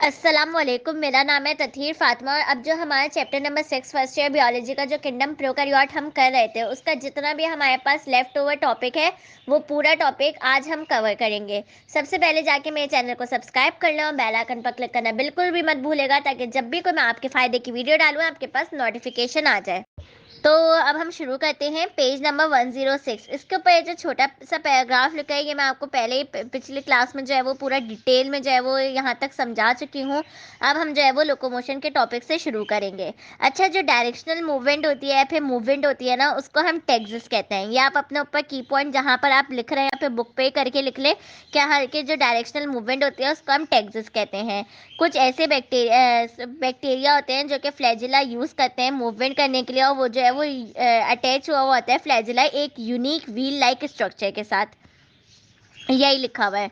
अस्सलाम वालेकुम। मेरा नाम है तथीर फातिमा और अब जो हमारा chapter number 6 first year biology का जो किंगडम प्रोकैरियोट हम कर रहे थे उसका जितना भी हमारे पास लेफ्ट ओवर टॉपिक है वो पूरा टॉपिक आज हम कवर करेंगे। सबसे पहले जाके मेरे चैनल को सब्सक्राइब कर लो और बेल आइकन पर क्लिक करना बिल्कुल भी मत भूलेगा ताकि जब भी कोई मैं आपके फायदे की वीडियो डालूँ आपके पास नोटिफिकेशन आ जाए। तो अब हम शुरू करते हैं पेज नंबर 106। इसके ऊपर ये जो छोटा सा पैराग्राफ लिखा है ये मैं आपको पहले ही पिछली क्लास में जो है वो पूरा डिटेल में जो है वो यहाँ तक समझा चुकी हूँ। अब हम जो है वो लोकोमोशन के टॉपिक से शुरू करेंगे। अच्छा, जो डायरेक्शनल मूवमेंट होती है फिर मूवमेंट होती है ना उसको हम टेक्सिस कहते हैं। ये आप अपने ऊपर की पॉइंट जहाँ पर आप लिख रहे हैं फिर बुक पे करके लिख ले। क्या हर के जो डायरेक्शनल मूवमेंट होती है उसको हम टेक्सिस कहते हैं। कुछ ऐसे बैक्टीरिया होते हैं जो कि फ्लैजिला यूज करते हैं मूवमेंट करने के लिए और वो जो है वो अटैच हुआ हुआ होता है फ्लैजिला एक यूनिक व्हील लाइक स्ट्रक्चर के साथ। यही लिखा हुआ है।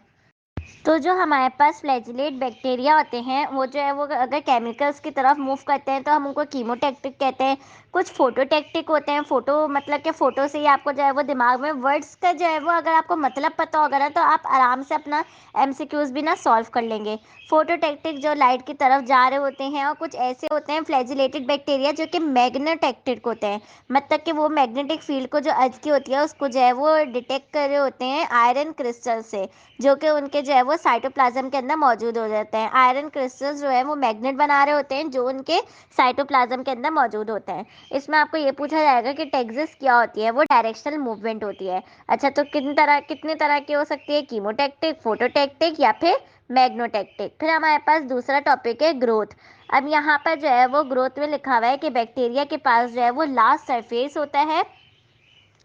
तो जो हमारे पास फ्लैजिलेट बैक्टीरिया होते हैं वो जो है वो अगर केमिकल्स की तरफ मूव करते हैं तो हम उनको कीमोटैक्टिक कहते हैं। कुछ फोटोटैक्टिक होते हैं। फोटो मतलब कि फोटो से ही आपको जो है वो दिमाग में वर्ड्स का जो है वो अगर आपको मतलब पता होगा ना तो आप आराम से अपना एमसीक्यूज भी ना सॉल्व कर लेंगे। फोटोटैक्टिक जो लाइट की तरफ जा रहे होते हैं और कुछ ऐसे होते हैं फ्लैजिलेटेड बैक्टीरिया जो कि मैग्नेटैक्टिक होते हैं। मतलब कि वो मैग्नेटिक फील्ड को जो अर्थ की होती है उसको जो है वो डिटेक्ट कर रहे होते हैं आयरन क्रिस्टल से, जो कि उनके जो है वो साइटोप्लाज्म के अंदर मौजूद हो जाते हैं। आयरन क्रिस्टल्स जो है वो मैग्नेट बना रहे होते हैं जो उनके साइटोप्लाज्म के अंदर मौजूद होते हैं। इसमें आपको ये पूछा जाएगा कि टेक्सिस क्या होती है। वो डायरेक्शनल मूवमेंट होती है। अच्छा, तो कितने तरह की हो सकती है? कीमोटैक्टिक, फोटोटैक्टिक या फिर मैग्नोटैक्टिक। फिर हमारे पास दूसरा टॉपिक है ग्रोथ। अब यहाँ पर जो है वो ग्रोथ में लिखा हुआ है कि बैक्टीरिया के पास जो है वो लास्ट सरफेस होता है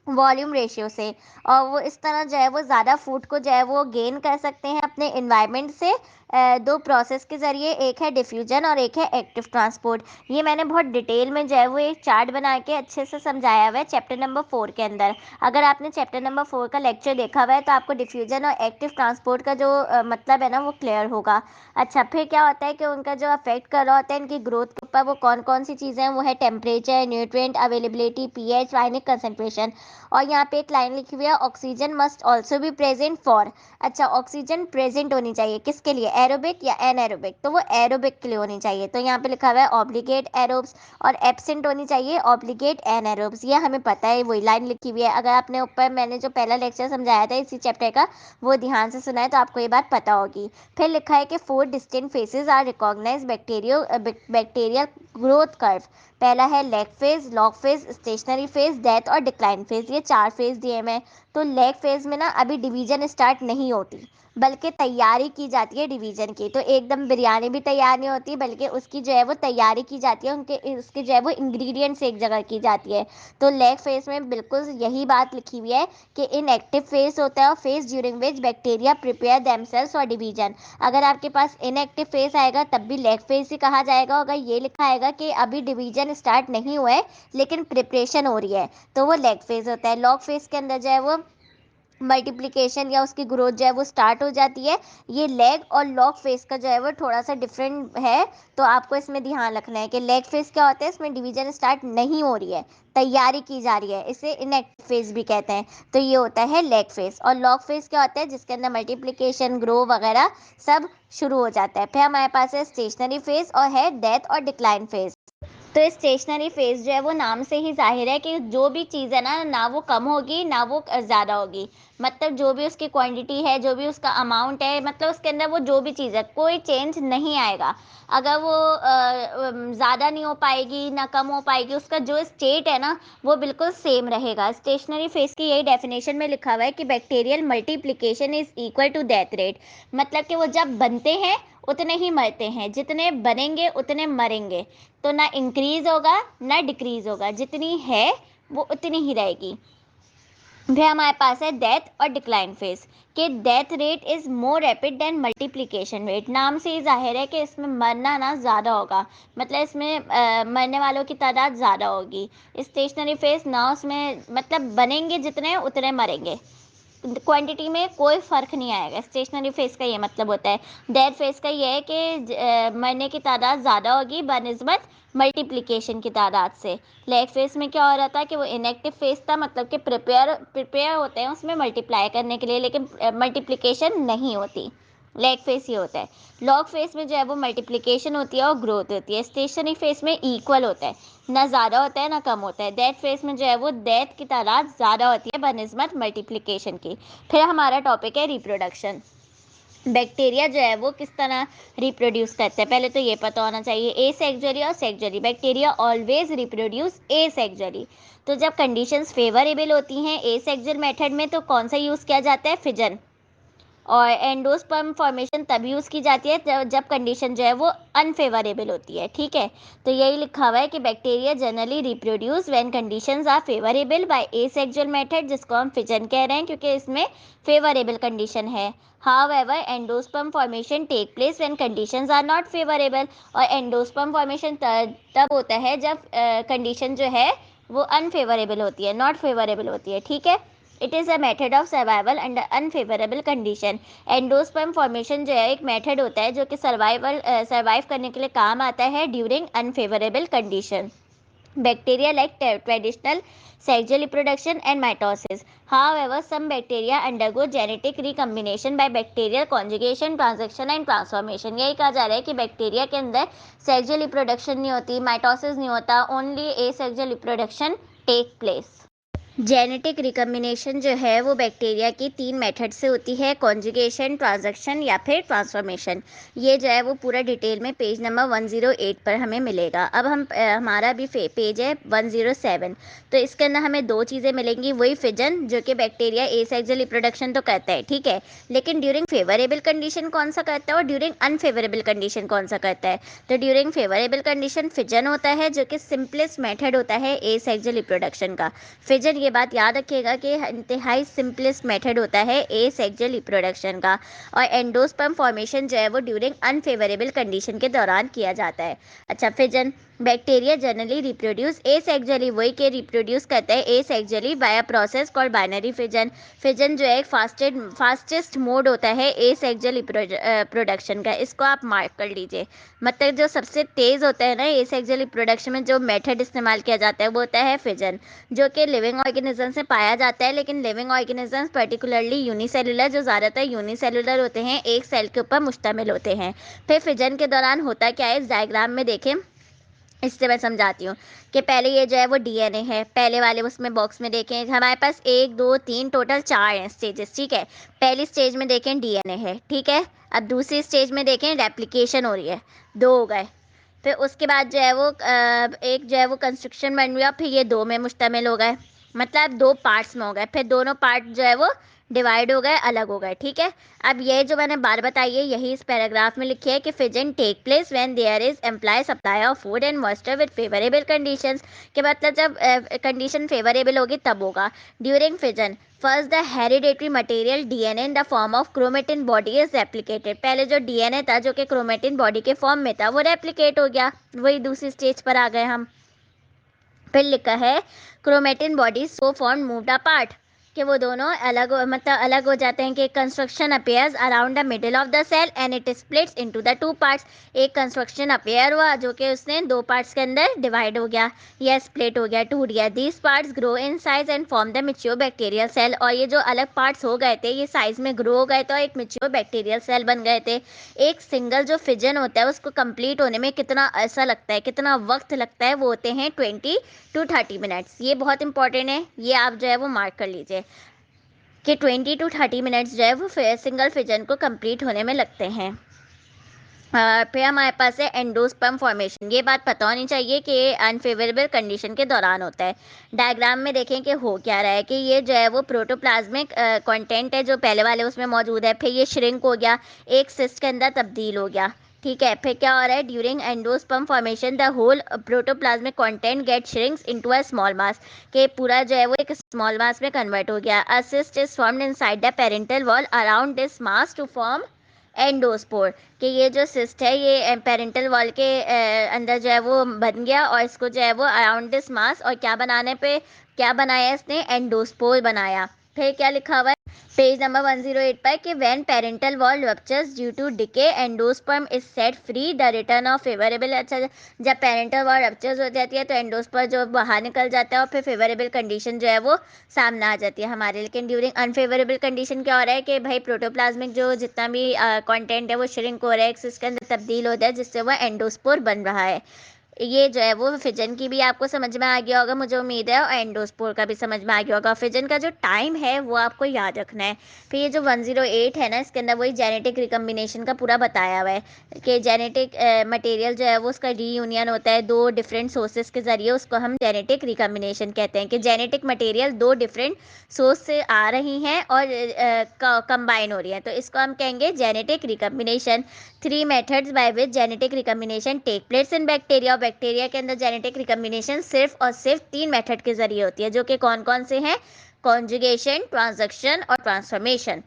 वॉल्यूम रेशियो से, और वो इस तरह जो है वो ज़्यादा फूड को जो है वो गेन कर सकते हैं अपने इन्वायरमेंट से दो प्रोसेस के ज़रिए। एक है डिफ्यूजन और एक है एक्टिव ट्रांसपोर्ट। ये मैंने बहुत डिटेल में जो है वो एक चार्ट बना के अच्छे से समझाया हुआ है चैप्टर नंबर 4 के अंदर। अगर आपने चैप्टर नंबर 4 का लेक्चर देखा हुआ है तो आपको डिफ्यूजन और एक्टिव ट्रांसपोर्ट का जो मतलब है ना वो क्लियर होगा। अच्छा, फिर क्या होता है कि उनका जो अफेक्ट कर रहा होता है इनकी ग्रोथ के ऊपर वो कौन कौन सी चीज़ें हैं, वो है टेम्परेचर, न्यूट्रिएंट अवेलेबिलिटी, पीएच, आयनिक कंसंट्रेशन। और यहाँ पे एक लाइन लिखी हुई है oxygen must also be present for. अच्छा, ऑक्सीजन प्रेजेंट होनी चाहिए किसके लिए? एरोबिक या एनएरोबिक? तो वो एरोबिक के लिए होनी चाहिए। तो यहाँ पे लिखा हुआ है ऑब्लिगेट एरोब्स, और एब्सेंट होनी चाहिए ऑब्लिगेट एनएरोब्स। ये हमें पता है, वही लाइन लिखी हुई है। अगर आपने ऊपर मैंने जो पहला लेक्चर समझाया था इसी चैप्टर का वो ध्यान से सुना है तो आपको ये बात पता होगी। फिर लिखा है कि 4 distinct phases are recognise bacterial growth curve. पहला है lag phase, log phase, stationary phase, death और डिक्लाइन फेज। ये 4 फेज दिए हैं। तो लेग फेज में ना अभी डिवीजन स्टार्ट नहीं होती बल्कि तैयारी की जाती है डिवीजन की। तो एकदम बिरयानी भी तैयार नहीं होती बल्कि उसकी जो है वो तैयारी की जाती है, उनके उसके जो है वो इंग्रेडिएंट्स एक जगह की जाती है। तो लेग फेज में बिल्कुल यही बात लिखी हुई है कि इनएक्टिव फेज होता है और phase during which bacteria prepare themselves for division. अगर आपके पास इनएक्टिव फेज आएगा तब भी लेग फेज ही कहा जाएगा। अगर ये लिखा आएगा कि अभी डिवीजन स्टार्ट नहीं हुआ है लेकिन प्रिपरेशन हो रही है तो वो लेग फेज होता है। लॉग फेज के अंदर जो है वो मल्टीप्लिकेशन या उसकी ग्रोथ जो है वो स्टार्ट हो जाती है। ये लेग और लॉग फेज का जो है वो थोड़ा सा डिफरेंट है। तो आपको इसमें ध्यान रखना है कि लेग फेज क्या होता है, इसमें डिवीजन स्टार्ट नहीं हो रही है, तैयारी की जा रही है, इसे इनएक्टिव फेज भी कहते हैं। तो ये होता है लेग फेज। और लॉग फेज क्या होता है? जिसके अंदर मल्टीप्लिकेशन ग्रो वगैरह सब शुरू हो जाता है। फिर हमारे पास है स्टेशनरी फेज और है डेथ और डिक्लाइन फेज। तो स्टेशनरी फेज जो है वो नाम से ही जाहिर है कि जो भी चीज़ है ना ना वो कम होगी ना वो ज़्यादा होगी। मतलब जो भी उसकी क्वांटिटी है, जो भी उसका अमाउंट है, मतलब उसके अंदर वो जो भी चीज़ है कोई चेंज नहीं आएगा। अगर वो ज़्यादा नहीं हो पाएगी ना कम हो पाएगी, उसका जो स्टेट है ना वो बिल्कुल सेम रहेगा। स्टेशनरी फेज की यही डेफिनेशन में लिखा हुआ है कि bacterial multiplication is equal to death rate. मतलब कि वो जब बनते हैं उतने ही मरते हैं, जितने बनेंगे उतने मरेंगे। तो ना इंक्रीज होगा ना डिक्रीज होगा, जितनी है वो उतनी ही रहेगी। फिर हमारे पास है डेथ और डिक्लाइन फेज कि death rate is more rapid than multiplication rate. नाम से ही जाहिर है कि इसमें मरना ना ज़्यादा होगा, मतलब इसमें मरने वालों की तादाद ज़्यादा होगी। स्टेशनरी फेज ना उसमें मतलब बनेंगे जितने उतने मरेंगे, क्वांटिटी में कोई फ़र्क नहीं आएगा। स्टेशनरी फेज का ये मतलब होता है। डेथ फेज का ये है कि मरने की तादाद ज़्यादा होगी बनस्बत मल्टीप्लिकेशन की तादाद से। लेग फेज में क्या हो रहा था कि वो इनएक्टिव फेज था, मतलब कि प्रिपेयर होते हैं उसमें मल्टीप्लाई करने के लिए लेकिन मल्टीप्लिकेशन नहीं होती। लैग फेस ये होता है। लॉग फेस में जो है वो मल्टीप्लिकेशन होती है और ग्रोथ होती है। स्टेशनरी फेस में इक्वल होता है, ना ज़्यादा होता है ना कम होता है। डेथ फेस में जो है वो डेथ की तादाद ज़्यादा होती है बनिस्बत मल्टीप्लिकेशन की। फिर हमारा टॉपिक है रिप्रोडक्शन। बैक्टीरिया जो है वो किस तरह रिप्रोड्यूस करते हैं, पहले तो ये पता होना चाहिए। एसेक्सुअली और sexually. Bacteria always reproduce asexually. तो जब कंडीशंस फेवरेबल होती हैं एसेक्सुअल मेथड में तो कौन सा यूज़ किया जाता है, फिजन। और एंडोस्पर्म फॉर्मेशन तब यूज़ की जाती है जब कंडीशन जो है वो अनफेवरेबल होती है, ठीक है। तो यही लिखा हुआ है कि bacteria generally reproduce when conditions are favourable by asexual method, जिसको हम फिजन कह रहे हैं क्योंकि इसमें फेवरेबल कंडीशन है। However endosperm formation take place when conditions are not favourable. और एंडोस्पर्म फॉर्मेशन तब होता है जब कंडीशन जो है वो अनफेवरेबल होती है, नॉट फेवरेबल होती है, ठीक है। It is a method of survival under unfavourable condition. Endosperm formation जो है एक मेथड होता है जो कि सर्वाइव करने के लिए काम आता है during unfavourable condition. Bacteria like traditional sexual reproduction and mitosis. However, some bacteria undergo genetic recombination by bacterial conjugation, transaction and transformation. यही कहा जा रहा है कि बैक्टीरिया के अंदर सेक्सुअल रिप्रोडक्शन नहीं होती, माइटोसिस नहीं होता, only asexual reproduction take place. Genetic recombination जो है वो बैक्टीरिया की 3 मेथड से होती है, कॉन्जुगेशन, ट्रांजैक्शन या फिर ट्रांसफॉर्मेशन। ये जो है वो पूरा डिटेल में पेज नंबर 108 पर हमें मिलेगा। अब हमारा भी पेज है 107। तो इसके अंदर हमें 2 चीज़ें मिलेंगी, वही फिजन जो कि बैक्टीरिया एसेक्सुअल रिप्रोडक्शन तो करता है, ठीक है, लेकिन ड्यूरिंग फेवरेबल कंडीशन कौन सा करता है और ड्यूरिंग अनफेवरेबल कंडीशन कौन सा करता है। तो ड्यूरिंग फेवरेबल कंडीशन फिजन होता है जो कि सिंपलेस्ट मेथड होता है एसेक्सुअल रिप्रोडक्शन का। फिजन, ये बात याद रखिएगा कि इंतहाई सिंपलेस्ट मेथड होता है एसेक्सुअल रिप्रोडक्शन का। और एंडोस्पर्म फॉर्मेशन जो है वो ड्यूरिंग अनफेवरेबल कंडीशन के दौरान किया जाता है। अच्छा, fission. Bacteria generally reproduce asexually, वही के रिप्रोड्यूस करता है asexually by a process called binary fission. Fission जो है एक फास्टेस्ट मोड होता है एसेक्सुअल प्रोडक्शन का, इसको आप मार्क कर लीजिए। मतलब जो सबसे तेज़ होता है ना एसेक्सुअल रिप्रोडक्शन में जो मेथड इस्तेमाल किया जाता है वो होता है फिजन, जो कि लिविंग ऑर्गेनिज्म से पाया जाता है। लेकिन लिविंग ऑर्गेनिजम्स पर्टिकुलरली यूनिसेलुलर, जो ज़्यादातर यूनिसेलुलर होते हैं, एक सेल के ऊपर मुश्तमिल होते हैं। फिर फिजन के दौरान होता क्या है, इस डायग्राम में देखें, इससे मैं समझाती हूँ कि पहले ये जो है वो डीएनए है, पहले वाले उसमें बॉक्स में देखें हमारे पास 1 2 3 टोटल 4 हैं स्टेजेस, ठीक है। पहली स्टेज में देखें डीएनए है, ठीक है। अब दूसरी स्टेज में देखें रेप्लिकेशन हो रही है, 2 हो गए। फिर उसके बाद जो है वो एक जो है वो कंस्ट्रक्शन बन गया, फिर ये 2 में मुश्तमिल हो गए, मतलब 2 पार्ट्स में हो गए, फिर दोनों पार्ट जो है वो डिवाइड हो गए, अलग हो गए, ठीक है। अब ये जो मैंने बात बताई है यही इस पैराग्राफ में लिखी है कि fission take place when there is employ supply of food and moisture with favourable conditions, के मतलब जब कंडीशन फेवरेबल होगी तब होगा। During fission first the hereditary material DNA in the form of chromatin body is replicated. पहले जो DNA था जो कि क्रोमेटिन बॉडी के फॉर्म में था वो रेप्लिकेट हो गया, वही दूसरी स्टेज पर आ गए हम। फिर लिखा है chromatin body so form moved apart, कि वो दोनों मतलब अलग हो जाते हैं, कि construction appears around the middle of the cell and it splits into the 2 parts. एक कंस्ट्रक्शन अपेयर हुआ जो कि उसने 2 पार्ट्स के अंदर डिवाइड हो गया या स्प्लिट हो गया, टूट गया। These parts grow in size and form the mature bacterial cell. और ये जो अलग पार्ट्स हो गए थे ये साइज में ग्रो हो गए थे और एक मैच्योर बैक्टीरियल सेल बन गए थे। एक सिंगल जो फिजन होता है उसको कंप्लीट होने में कितना ऐसा लगता है, कितना वक्त लगता है, वो होते हैं 20 to 30 मिनट्स। ये बहुत इंपॉर्टेंट है, ये आप जो है वो मार्क कर लीजिए कि 20 to 30 मिनट्स जो है वो सिंगल फिजन को कंप्लीट होने में लगते हैं। फिर हमारे पास है एंडोस्पर्म फॉर्मेशन। ये बात पता होनी चाहिए कि अनफेवरेबल कंडीशन के दौरान होता है। डायग्राम में देखें कि हो क्या रहा है, कि ये जो है वो प्रोटोप्लाज्मिक कंटेंट है जो पहले वाले उसमें मौजूद है, फिर ये श्रिंक हो गया, एक सिस्ट के अंदर तब्दील हो गया, ठीक है। फिर क्या हो रहा है, during endosperm formation the whole protoplasmic content get shrinks into a small mass, के पूरा जो है वो एक स्मॉल मास में कन्वर्ट हो गया। A cyst is formed inside the parental wall around this mass to form endospore, कि ये जो सिस्ट है ये पेरेंटल वॉल के अंदर जो है वो बन गया और इसको जो है वो अराउंड दिस मास, और क्या बनाने पे क्या बनाया इसने, एंडोस्पोर बनाया। फिर क्या लिखा हुआ है, पेज नंबर 108 पर कि when parental wall ruptures due to decay endosperm is set free the return of favourable. अच्छा, जब पेरेंटल वॉल रप्चर्स हो जाती है तो एंडोस्पर्म जो बाहर निकल जाता है और फिर फेवरेबल कंडीशन जो है वो सामने आ जाती है हमारे। लेकिन ड्यूरिंग अनफेवरेबल कंडीशन क्या हो रहा है कि भाई प्रोटोप्लाज्मिक जो जितना भी कंटेंट है वो श्रिंक हो रहा है, इसके अंदर तब्दील होता है, जिससे वो एंडोस्पोर बन रहा है। ये जो है वो फिजन की भी आपको समझ में आ गया होगा मुझे उम्मीद है, और एंडोस्पोर का भी समझ में आ गया होगा। फिजन का जो टाइम है वो आपको याद रखना है। फिर ये जो 108 है ना, इसके अंदर वही जेनेटिक रिकम्बिनेशन का पूरा बताया हुआ है कि जेनेटिक मटेरियल जो है वो उसका रीयूनियन होता है दो डिफरेंट सोर्सेज के जरिए, उसको हम जेनेटिक रिकम्बिनेशन कहते हैं। कि जेनेटिक मटेरियल दो डिफरेंट सोर्स से आ रही हैं और कंबाइन हो रही है, तो इसको हम कहेंगे genetic recombination. Three methods by which genetic recombination take place in bacteria. और बैक्टीरिया के अंदर जेनेटिक रिकम्बिनेशन सिर्फ और सिर्फ तीन मेथड के जरिए होती है, जो कि कौन कौन से हैं? कॉन्जुगेशन, ट्रांसक्शन और ट्रांसफॉर्मेशन।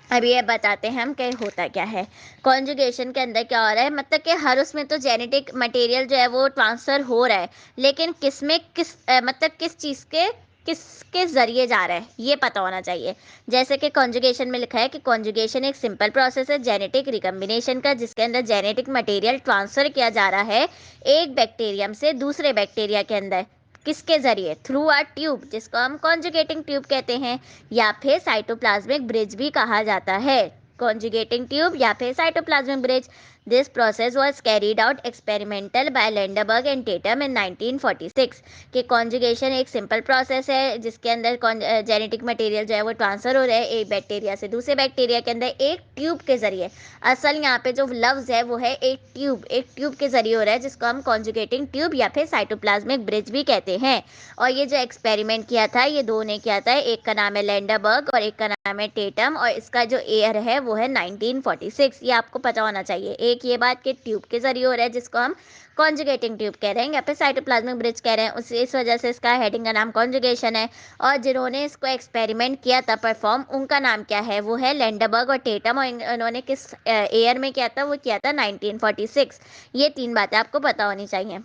अब ये बताते हैं हम कि होता क्या है। कॉन्जुगेशन के अंदर क्या हो रहा है, मतलब कि हर उसमें तो जेनेटिक मटेरियल जो है वो ट्रांसफ़र हो रहा है, लेकिन किस में किस मतलब किस चीज़ के किसके ज़रिए जा रहा है ये पता होना चाहिए। जैसे कि कॉन्जुगेशन में लिखा है कि कॉन्जुगेशन एक सिंपल प्रोसेस है जेनेटिक रिकम्बिनेशन का, जिसके अंदर जेनेटिक मटेरियल ट्रांसफ़र किया जा रहा है एक बैक्टीरियम से दूसरे बैक्टीरिया के अंदर। किसके ज़रिए? थ्रू अ ट्यूब, जिसको हम कॉन्जुगेटिंग ट्यूब कहते हैं, या फिर साइटोप्लाज्मिक ब्रिज भी कहा जाता है। कॉन्जुगेटिंग ट्यूब या फिर cytoplasmic bridge. This process was carried out experimental by Lederberg and Tatum in 1946। कि कॉन्जुगेशन एक सिंपल प्रोसेस है जिसके अंदर जेनेटिक मटेरियल जो है वो ट्रांसफर हो रहा है एक बैक्टीरिया से दूसरे बैक्टीरिया के अंदर एक ट्यूब के जरिए। असल यहाँ पे जो लफ्ज़ है वो है एक ट्यूब के जरिए हो रहा है, जिसको हम कॉन्जुगेटिंग ट्यूब या फिर साइटोप्लाज्मिक ब्रिज भी कहते हैं। और ये जो एक्सपेरिमेंट किया था ये दो ने किया था, एक का नाम है लैंडबर्ग और एक का नाम है टेटम, और इसका जो ईयर है वो है 1946। ये आपको पता होना चाहिए। एक ये बात कि ट्यूब के जरिए हो रहा है जिसको हम कॉन्जुगेटिंग ट्यूब कह रहे हैं या फिर साइटोप्लाज्मिक ब्रिज कह रहे हैं, उस इस वजह से इसका हेडिंग का नाम कॉन्जुगेशन है। और जिन्होंने इसको एक्सपेरिमेंट किया था परफॉर्म, उनका नाम क्या है? वो है लैंडबर्ग और टेटम, और इन्होंने किस ईयर में किया था? वो किया था 1946। ये तीन बातें आपको पता होनी चाहिए।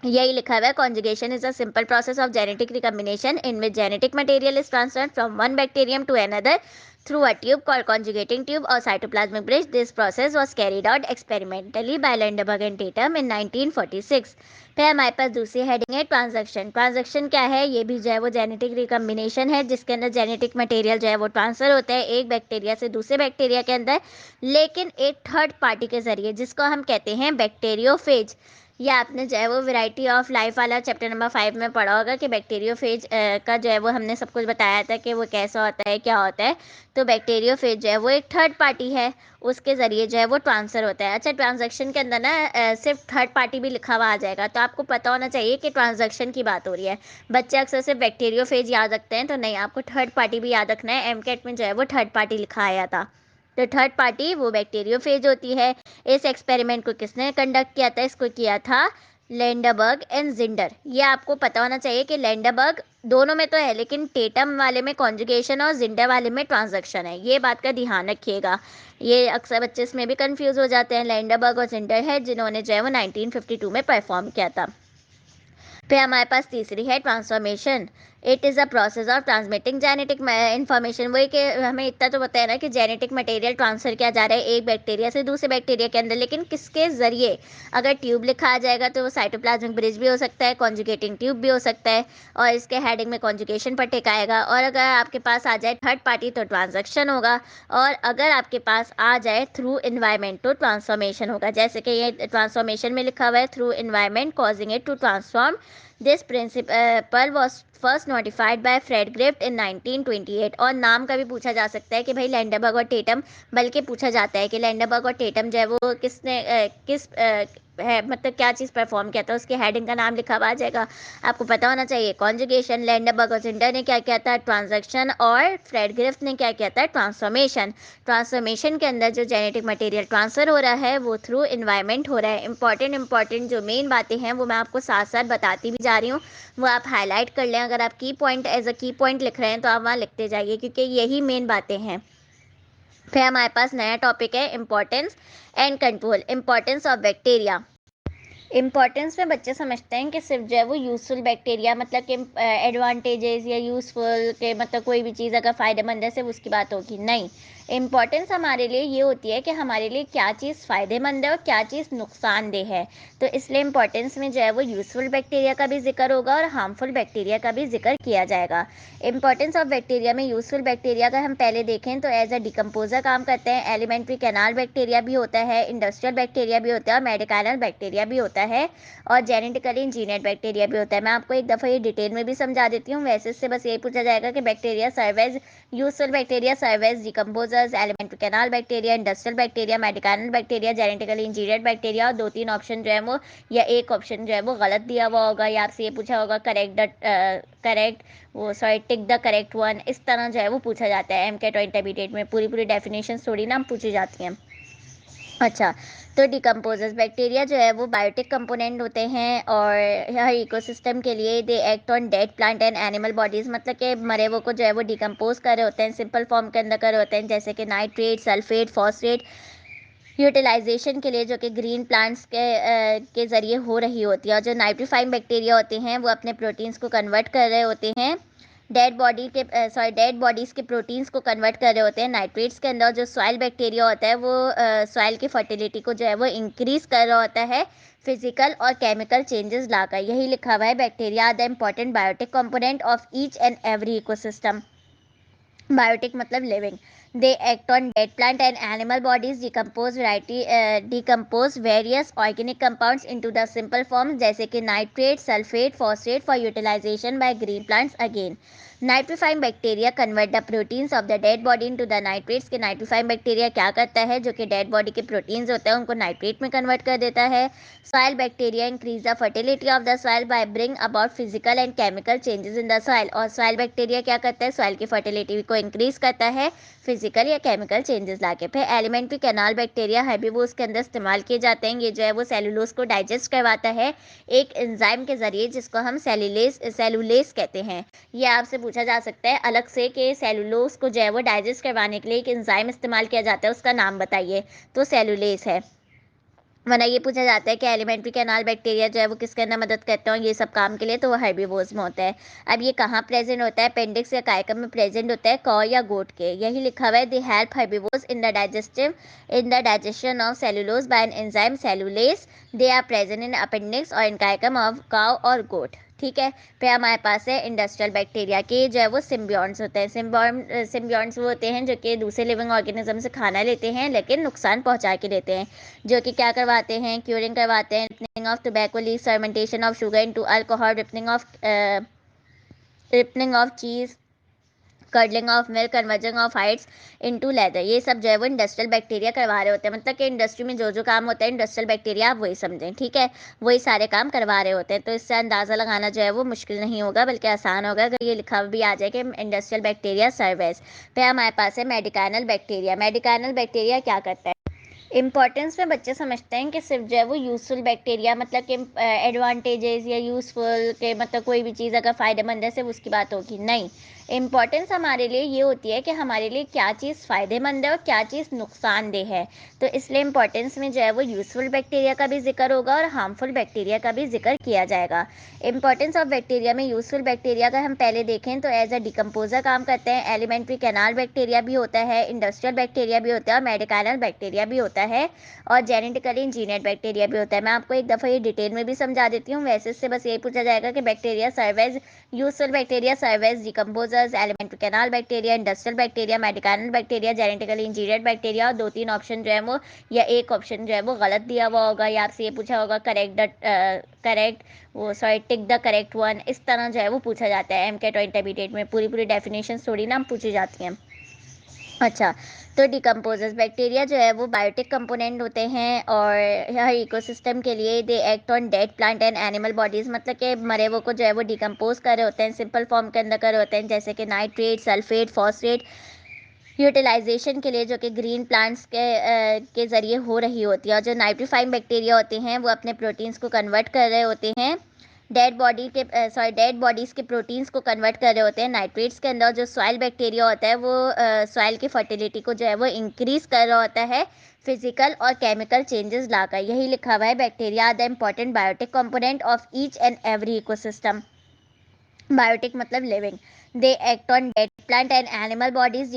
यही लिखा हुआ है, conjugation is a simple process of genetic recombination in which genetic material is transferred from one bacterium to another through a tube called conjugating tube or cytoplasmic bridge. This process was carried out experimentally by Lindbergh and Tatum in 1946. फिर हमारे पास दूसरी heading है transaction. Transaction क्या है? ये भी जो है वो जेनेटिक रिकम्बिनेशन है जिसके अंदर जेनेटिक मटेरियल जो है वो ट्रांसफर होता है एक बैक्टीरिया से दूसरे बैक्टीरिया के अंदर, लेकिन एक थर्ड पार्टी के जरिए, जिसको हम कहते हैं बैक्टीरियोफेज। ये आपने जो है वो वैरायटी ऑफ लाइफ वाला चैप्टर नंबर 5 में पढ़ा होगा कि बैक्टीरियोफेज का जो है वो हमने सब कुछ बताया था कि वो कैसा होता है क्या होता है। तो बैक्टीरियोफेज जो है वो एक थर्ड पार्टी है, उसके ज़रिए जो है वो ट्रांसफ़र होता है। अच्छा, ट्रांजैक्शन के अंदर ना सिर्फ थर्ड पार्टी भी लिखा हुआ आ जाएगा, तो आपको पता होना चाहिए कि ट्रांजैक्शन की बात हो रही है। बच्चे अक्सर सिर्फ बैक्टीरियोफेज याद रखते हैं, तो नहीं, आपको थर्ड पार्टी भी याद रखना है। एमकेट में जो है वो थर्ड पार्टी लिखा आया था, तो थर्ड पार्टी वो बैक्टीरियोफेज होती है। इस एक्सपेरिमेंट को किसने कंडक्ट किया था? इसको किया था लैंडबर्ग एंड जिंडर। ये आपको पता होना चाहिए कि लैंडबर्ग दोनों में तो है, लेकिन टेटम वाले में कॉन्जुगेशन और जिंडर वाले में ट्रांजैक्शन है। ये बात का ध्यान रखिएगा, ये अक्सर बच्चे इसमें भी कंफ्यूज हो जाते हैं। लैंडबर्ग और जिंडर है जिन्होंने जो है वो 1952 में परफॉर्म किया था। फिर हमारे पास तीसरी है transformation. It is a process of transmitting genetic information. वही कि हमें इतना तो बताया ना कि जेनेटिक मटेरियल ट्रांसफ़र किया जा रहा है एक बैक्टीरिया से दूसरे बैक्टीरिया के अंदर, लेकिन किसके ज़रिए? अगर ट्यूब लिखा आ जाएगा तो वो साइटोप्लाज्मिक ब्रिज भी हो सकता है, कॉन्जुगेटिंग ट्यूब भी हो सकता है, और इसके हेडिंग में कॉन्जुगेशन पर टिक आएगा। और अगर आपके पास आ जाए थर्ड पार्टी तो ट्रांजैक्शन होगा, और अगर आपके पास आ जाए थ्रू इन्वायरमेंट तो ट्रांसफॉर्मेशन होगा। जैसे कि ये ट्रांसफॉर्मेशन में लिखा हुआ है, through environment causing it to transform. This principle was first notified by Fred Griffith in 1928। और नाम का भी पूछा जा सकता है कि भाई लैंडबर्ग और टेटम, बल्कि पूछा जाता है कि लैंडबर्ग और टेटम जो है वो किसने किस है, मतलब क्या चीज़ परफॉर्म किया था, उसके हेडिंग का नाम लिखा हुआ आ जाएगा। आपको पता होना चाहिए कॉन्जुगेशन, लैंडबर्ग और जिंडर ने क्या किया था ट्रांजैक्शन, और फ्रेड ग्रिफ्ट ने क्या किया था ट्रांसफॉर्मेशन। ट्रांसफॉर्मेशन के अंदर जो जेनेटिक मटेरियल ट्रांसफ़र हो रहा है वो थ्रू इन्वायरमेंट हो रहा है। इंपॉर्टेंट जो मेन बातें हैं वो मैं आपको साथ साथ बताती भी जा रही हूँ, वो आप हाईलाइट कर लें। अगर आप की पॉइंट एज अ की पॉइंट लिख रहे हैं तो आप वहाँ लिखते जाइए, क्योंकि यही मेन बातें हैं। फिर हमारे पास नया टॉपिक है importance and control. Importance of bacteria. Importance में बच्चे समझते हैं कि सिर्फ जो है वो यूज़फुल बैक्टीरिया मतलब कि एडवांटेजेस या यूज़फुल के मतलब कोई भी चीज़ अगर फ़ायदेमंद है सिर्फ उसकी बात होगी, नहीं। इम्पोर्टेंस हमारे लिए ये होती है कि हमारे लिए क्या चीज़ फ़ायदेमंद है और क्या चीज़ नुकसानदेह है। तो इसलिए इम्पोर्टेंस में जो है वो यूज़फुल बैक्टीरिया का भी जिक्र होगा और हार्मफुल बैक्टीरिया का भी जिक्र किया जाएगा। इम्पोर्टेंस ऑफ बैक्टीरिया में यूज़फुल बैक्टीरिया का हम पहले देखें तो एज अ डिकम्पोजर काम करते हैं। एलिमेंट्री कैनाल बैक्टीरिया भी होता है, इंडस्ट्रियल बैक्टीरिया भी होता है और मेडिकाइनल बैक्टीरिया भी होता है और जेनेटिकली इंजीनियर्ड बैक्टीरिया भी होता है। मैं आपको एक दफ़ा ये डिटेल में भी समझा देती हूँ। वैसे इससे बस यही पूछा जाएगा कि bacteria serve as useful bacteria serve as decomposers, alimentary canal bacteria, industrial bacteria, medicinal bacteria, genetically engineered bacteria और 2-3 ऑप्शन जो है वो या एक ऑप्शन जो है वो गलत दिया हुआ होगा या आपसे ये पूछा होगा करेक्ट वो sorry tick the correct one. इस तरह जो है वो पूछा जाता है एमकेट और इंटरमीडिएट में। पूरी डेफिनेशन थोड़ी ना पूछी जाती हैं। अच्छा, तो डिकम्पोजर्स बैक्टीरिया जो है वो बायोटिक कंपोनेंट होते हैं और हर इकोसिस्टम के लिए दे act on dead plant and animal bodies, मतलब कि मरे वो को जो है वो डिकम्पोज कर रहे होते हैं, सिंपल फॉर्म के अंदर कर रहे होते हैं, जैसे कि नाइट्रेट, सल्फेट, फॉस्फेट यूटिलाइजेशन के लिए जो कि ग्रीन प्लांट्स के ज़रिए हो रही होती है। और जो नाइट्रीफाइंग बैक्टीरिया होते हैं वो अपने प्रोटीन्स को कन्वर्ट कर रहे होते हैं डेड बॉडीज़ के प्रोटीन्स को कन्वर्ट कर रहे होते हैं नाइट्रेट्स के अंदर। जो सॉइल बैक्टीरिया होता है वो सॉइल की फर्टिलिटी को जो है वो इंक्रीज कर रहा होता है फिजिकल और केमिकल चेंजेस लाकर। यही लिखा हुआ है, bacteria are the important biotic component of each and every ecosystem. Biotic मतलब living. They act on dead plant and animal bodies, decompose various organic compounds into the simple form, जैसे कि nitrate, sulphate, phosphate for utilisation by green plants again. Nitrifying bacteria convert the proteins of the dead body into the nitrates. के nitrifying bacteria क्या करता है, जो कि dead body के proteins होते हैं उनको नाइट्रेट में कन्वर्ट कर देता है। Soil bacteria increase the fertility of the soil by bring about physical and chemical changes in the soil. और सॉइल बैक्टीरिया क्या करता है, सॉइल की फर्टिलिटी को इंक्रीज करता है फिजिकल या केमिकल चेंजेस लाके। फिर एलिमेंट्री कैनाल बैक्टीरिया हेर्बिवोर्स के अंदर इस्तेमाल किए जाते हैं। ये जो है वो सेलुलोज को डाइजेस्ट करवाता है एक एंजाइम के जरिए जिसको हम सेलुलेस कहते हैं। ये आपसे पूछा जा सकता है अलग से कि सेलुलोज को जो है वो डाइजेस्ट करवाने के लिए एक एंजाइम इस्तेमाल किया जाता है, उसका नाम बताइए, तो सेलुलेस है। वरना ये पूछा जाता है कि एलिमेंट्री कैनाल बैक्टीरिया जो है वो किसके अंदर मदद करते हैं ये सब काम के लिए, तो वो हेर्बिवोर्स में होता है। अब ये कहाँ प्रेजेंट होता है, अपेंडिक्स या कायकम में प्रेजेंट होता है, कॉ या गोट के। यही लिखा हुआ है, they help herbivores in the digestion of cellulose by an enzyme cellulase. They are present in appendix और इन कायकम ऑफ काउ और गोट। ठीक है। फिर हमारे पास है इंडस्ट्रियल बैक्टीरिया के जो है वो सिम्बियॉन्ट्स होते हैं। सिम्बियॉन्ट्स वो होते हैं जो कि दूसरे लिविंग ऑर्गेनिज्म से खाना लेते हैं लेकिन नुकसान पहुंचा के देते हैं, जो कि क्या करवाते हैं, क्यूरिंग करवाते हैं, ripening of tobacco leaves, fermentation of sugar into alcohol, ripening of cheese, curdling of milk, conversion of hides into leather. ये सब जो है वो इंडस्ट्रियल बैक्टीरिया करवा रहे होते हैं। मतलब कि इंडस्ट्री में जो जो काम होता है इंडस्ट्रियल बैक्टीरिया आप वही समझें, ठीक है, वही सारे काम करवा रहे होते हैं। तो इससे अंदाज़ा लगाना जो है वो मुश्किल नहीं होगा बल्कि आसान होगा अगर ये लिखा भी आ जाए कि इंडस्ट्रियल बैक्टीरिया सर्वेस। फिर हमारे पास है मेडिकाइनल बैक्टीरिया। मेडिकाइनल बैक्टीरिया क्या करता है, इम्पॉर्टेंस में बच्चे समझते हैं कि सिर्फ जो है वो यूज़फुल बैक्टीरिया मतलब कि एडवांटेजेस या यूज़फुल के मतलब कोई भी चीज़ अगर फ़ायदेमंद है सिर्फ उसकी बात होगी, नहीं। इम्पॉर्टेंस हमारे लिए ये होती है कि हमारे लिए क्या चीज़ फ़ायदेमंद है और क्या चीज़ नुकसानदेह है। तो इसलिए इम्पॉर्टेंस में जो है वो यूज़फुल बैक्टीरिया का भी जिक्र होगा और हार्मफुल बैक्टीरिया का भी जिक्र किया जाएगा। इम्पॉर्टेंस ऑफ बैक्टीरिया में यूज़फुल बैक्टीरिया का हम पहले देखें तो एज अ डिकम्पोजर काम करते हैं। एलिमेंट्री कैनाल बैक्टीरिया भी होता है, इंडस्ट्रियल बैक्टीरिया भी होता है और मेडिकाइनल बैक्टीरिया भी होता है और जेनेटिकली इंजीनियर्ड बैक्टीरिया भी होता है। मैं आपको एक दफ़ा ये डिटेल में भी समझा देती हूँ। वैसे इससे बस यही पूछा जाएगा कि bacteria serve as useful bacteria serve as decomposers, alimentary canal bacteria, industrial bacteria, medicinal bacteria, genetically engineered bacteria और 2-3 ऑप्शन जो है वो या एक ऑप्शन जो है वो गलत दिया हुआ होगा या आपसे ये पूछा होगा करेक्ट वो sorry tick the correct one. इस तरह जो है वो पूछा जाता है एमकेट और इंटरमीडिएट में। पूरी डेफिनेशन थोड़ी ना पूछी जाती हैं। अच्छा, तो डिकम्पोजर्स बैक्टीरिया जो है वो बायोटिक कंपोनेंट होते हैं और हर इकोसिस्टम के लिए दे act on dead plant and animal bodies, मतलब कि मरे वो को जो है वो डिकम्पोज कर रहे होते हैं, सिंपल फॉर्म के अंदर कर रहे होते हैं, जैसे कि नाइट्रेट, सल्फेट, फॉस्फेट यूटिलाइजेशन के लिए जो कि ग्रीन प्लांट्स के ज़रिए हो रही होती है। और जो नाइट्रीफाइंग बैक्टीरिया होते हैं वो अपने प्रोटीन्स को कन्वर्ट कर रहे होते हैं डेड बॉडीज के प्रोटीन्स को कन्वर्ट कर रहे होते हैं नाइट्रेट्स के अंदर। जो सॉइल बैक्टीरिया होता है वो सॉइल की फर्टिलिटी को जो है वो इंक्रीज कर रहा होता है फिजिकल और केमिकल चेंजेस लाकर। यही लिखा हुआ है, bacteria are the important biotic component of each and every ecosystem. Biotic मतलब living. They act on dead plant and animal bodies,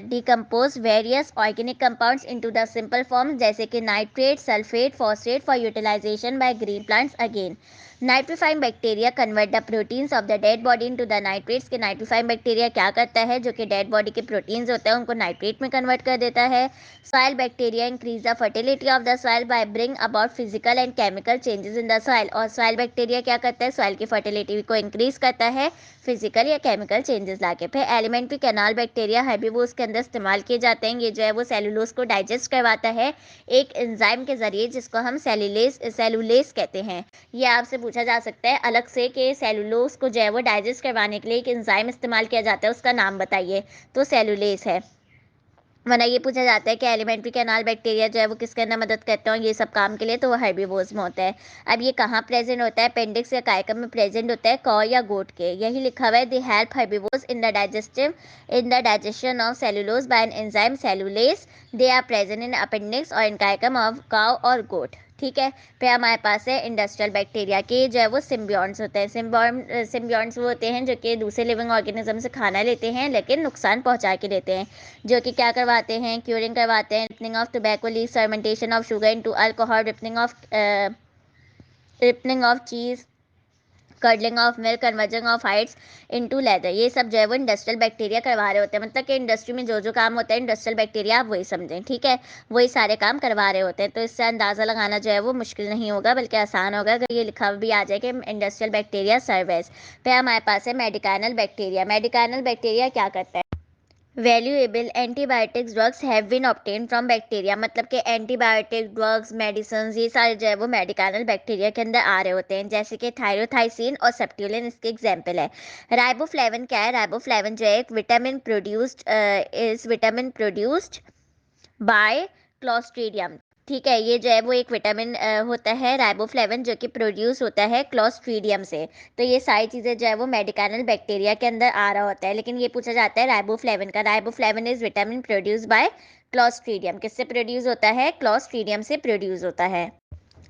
decompose various organic compounds into the simple form, जैसे कि nitrate, sulphate, phosphate for utilisation by green plants again. Nitrifying bacteria convert the proteins of the dead body into the nitrates. के nitrifying bacteria क्या करता है, जो कि dead body के proteins होते हैं उनको नाइट्रेट में कन्वर्ट कर देता है। Soil bacteria increase the fertility of the soil by bring about physical and chemical changes in the soil. और सॉइल बैक्टीरिया क्या करता है, सॉइल की फर्टिलिटी को इंक्रीज करता है फिजिकल या केमिकल चेंजेस लाके। फिर एलिमेंट्री कैनाल बैक्टीरिया हेर्बिवोर्स के अंदर इस्तेमाल किए जाते हैं। ये जो है वो सेलुलोज को डाइजेस्ट करवाता है एक एंजाइम के जरिए, जिसको हम सेलुलेस कहते हैं। ये आपसे पूछा जा सकता है अलग से कि सेलुलोज को जो है वो डाइजेस्ट करवाने के लिए एक एंजाइम इस्तेमाल किया जाता है, उसका नाम बताइए, तो सेलुलेस है। वरना ये पूछा जाता है कि एलिमेंट्री कैनाल बैक्टीरिया जो है वो किसके अंदर मदद करते हैं ये सब काम के लिए, तो वो हेर्बिवोर्स में होता है। अब ये कहाँ प्रेजेंट होता है, अपेंडिक्स या कायकम में प्रेजेंट होता है, कॉ या गोट के। यही लिखा हुआ है, they help herbivores in the digestion of cellulose by an enzyme cellulase. They are present in appendix और इन कायकम ऑफ काउ और गोट। ठीक है। फिर हमारे पास है इंडस्ट्रियल बैक्टीरिया के, जो है वो सिम्बियॉन्ट्स होते हैं। सिम्बियॉन्ट्स वो होते हैं जो कि दूसरे लिविंग ऑर्गेनिज्म से खाना लेते हैं लेकिन नुकसान पहुंचा के देते हैं, जो कि क्या करवाते हैं, क्यूरिंग करवाते हैं, ripening of tobacco leaves, fermentation of sugar into alcohol, ripening of cheese, curdling of milk, conversion of hides into leather. ये सब जो है वो इंडस्ट्रियल बैक्टीरिया करवा रहे होते हैं। मतलब कि इंडस्ट्री में जो जो काम होता है इंडस्ट्रियल बैक्टीरिया, आप वही समझें, ठीक है, वही सारे काम करवा रहे होते हैं। तो इससे अंदाज़ा लगाना जो है वो मुश्किल नहीं होगा बल्कि आसान होगा अगर ये लिखा भी आ जाए कि इंडस्ट्रियल बैक्टीरिया सर्वेस। फिर हमारे पास है मेडिकाइनल बैक्टीरिया। मेडिकाइनल बैक्टीरिया क्या करता है, valuable antibiotics drugs have been obtain from bacteria. मतलब कि एंटीबायोटिक ड्रग्स मेडिसिन ये सारे जो है वो मेडिकाइनल बैक्टीरिया के अंदर आ रहे होते हैं, जैसे कि थायरोथाइसिन और सेप्टियोलिन इसके एग्जाम्पल है। राइबोफ्लेविन क्या है, राइबोफ्लेविन जो है एक विटामिन प्रोड्यूस्ड बाय क्लोस्ट्रीडियम। ठीक है, ये जो है वो एक विटामिन होता है राइबोफ्लेविन, जो कि प्रोड्यूस होता है क्लोस्ट्रीडियम से। तो ये सारी चीज़ें जो है वो मेडिकाइनल बैक्टीरिया के अंदर आ रहा होता है। लेकिन ये पूछा जाता है राइबोफ्लेविन का, riboflavin is vitamin produce by clostridium. किससे प्रोड्यूस होता है, क्लोस्ट्रीडियम से प्रोड्यूस होता है।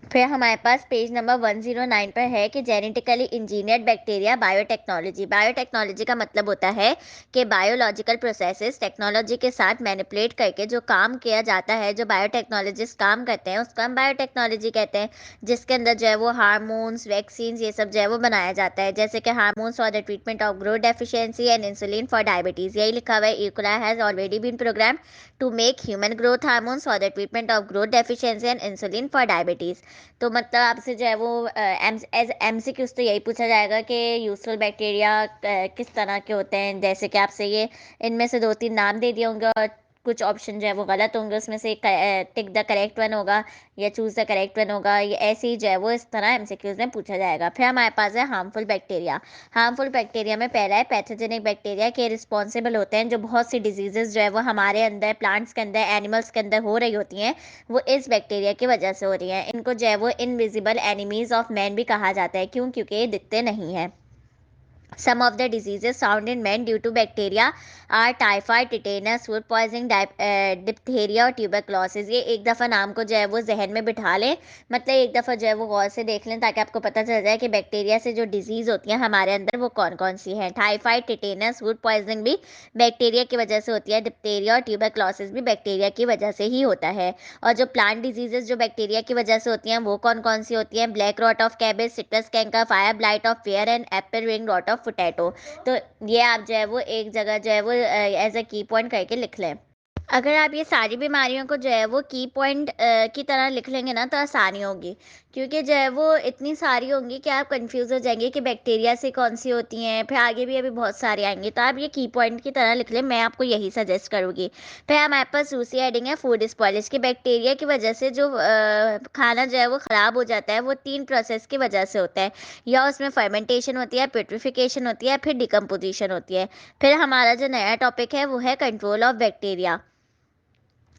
फिर हमारे पास पेज नंबर 109 पर है कि genetically engineered bacteria biotechnology. Biotechnology का मतलब होता है कि बायोलॉजिकल प्रोसेसेस टेक्नोलॉजी के साथ मैनिपुलेट करके जो काम किया जाता है, जो बायोटेक्नोलॉजिस्ट काम करते हैं उसको हम बायोटेक्नोलॉजी कहते हैं, जिसके अंदर जो है वो हार्मोन्स, वैक्सीन्स ये सब जो है वो बनाया जाता है, जैसे कि hormones for the treatment of growth deficiency and insulin for diabetes. यही लिखा हुआ है, E coli has already been program to make human growth hormones for the treatment of growth deficiency and insulin for diabetes. तो मतलब आपसे जो है वो एज MCQs तो यही पूछा जाएगा कि यूजफुल बैक्टीरिया किस तरह के होते हैं, जैसे कि आपसे ये इनमें से 2-3 नाम दे दिए होंगे और कुछ ऑप्शन जो है वो गलत होंगे, उसमें से टिक द करेक्ट वन होगा या चूज द करेक्ट वन होगा। ये ऐसे ही जो है वो इस तरह MCQs में पूछा जाएगा। फिर हमारे पास है हार्मफुल बैक्टीरिया। हार्मफुल बैक्टीरिया में पहला है पैथोजेनिक बैक्टीरिया, के रिस्पॉन्सिबल होते हैं जो बहुत सी डिजीजेज जो है वो हमारे अंदर, प्लांट्स के अंदर, एनिमल्स के अंदर हो रही होती हैं, वो इस बैक्टीरिया की वजह से हो रही हैं। इनको जो है वो इनविजिबल एनिमीज ऑफ मैन भी कहा जाता है। क्यों, क्योंकि ये दिखते नहीं हैं। Some of the diseases found in men due to bacteria are typhoid, tetanus, food poisoning, diphtheria और tuberculosis। ये एक दफ़ा नाम को जो है वो जहन में बिठा लें, मतलब एक दफ़ा जो है वो गौर से देख लें ताकि आपको पता चल जाए कि बैक्टीरिया से जो डिजीज़ होती हैं हमारे अंदर वो कौन कौन सी हैं। टाइफाइड, टिटेनस, फूड पॉइजनिंग भी बैक्टीरिया की वजह से होती है। डिप्थीरिया और ट्यूबरक्लोसिस भी बैक्टीरिया की वजह से ही होता है। और जो प्लांट डिजीजेज जो बैक्टीरिया की वजह से होती हैं वो कौन कौन सी होती हैं, black rot of cabbage, citrus canker, fire blight of fair and apple ring rot of potato. तो ये आप जो है वो एक जगह जो है वो एज अ की पॉइंट करके लिख लें। अगर आप ये सारी बीमारियों को जो है वो की पॉइंट की तरह लिख लेंगे ना तो आसानी होगी, क्योंकि जो है वो इतनी सारी होंगी कि आप कंफ्यूज हो जाएंगे कि बैक्टीरिया से कौन सी होती हैं, फिर आगे भी अभी बहुत सारी आएंगी। तो आप ये की पॉइंट की तरह लिख लें, मैं आपको यही सजेस्ट करूँगी। फिर हमारे पास दूसरी हेडिंग है फूड स्पॉइलेज की। बैक्टीरिया की वजह से जो खाना जो है वो ख़राब हो जाता है वो 3 प्रोसेस की वजह से होता है, या उसमें फर्मेंटेशन होती है, पेट्रिफिकेशन होती है, फिर डिकम्पोजिशन होती है। फिर हमारा जो नया टॉपिक है वो है कंट्रोल ऑफ बैक्टीरिया।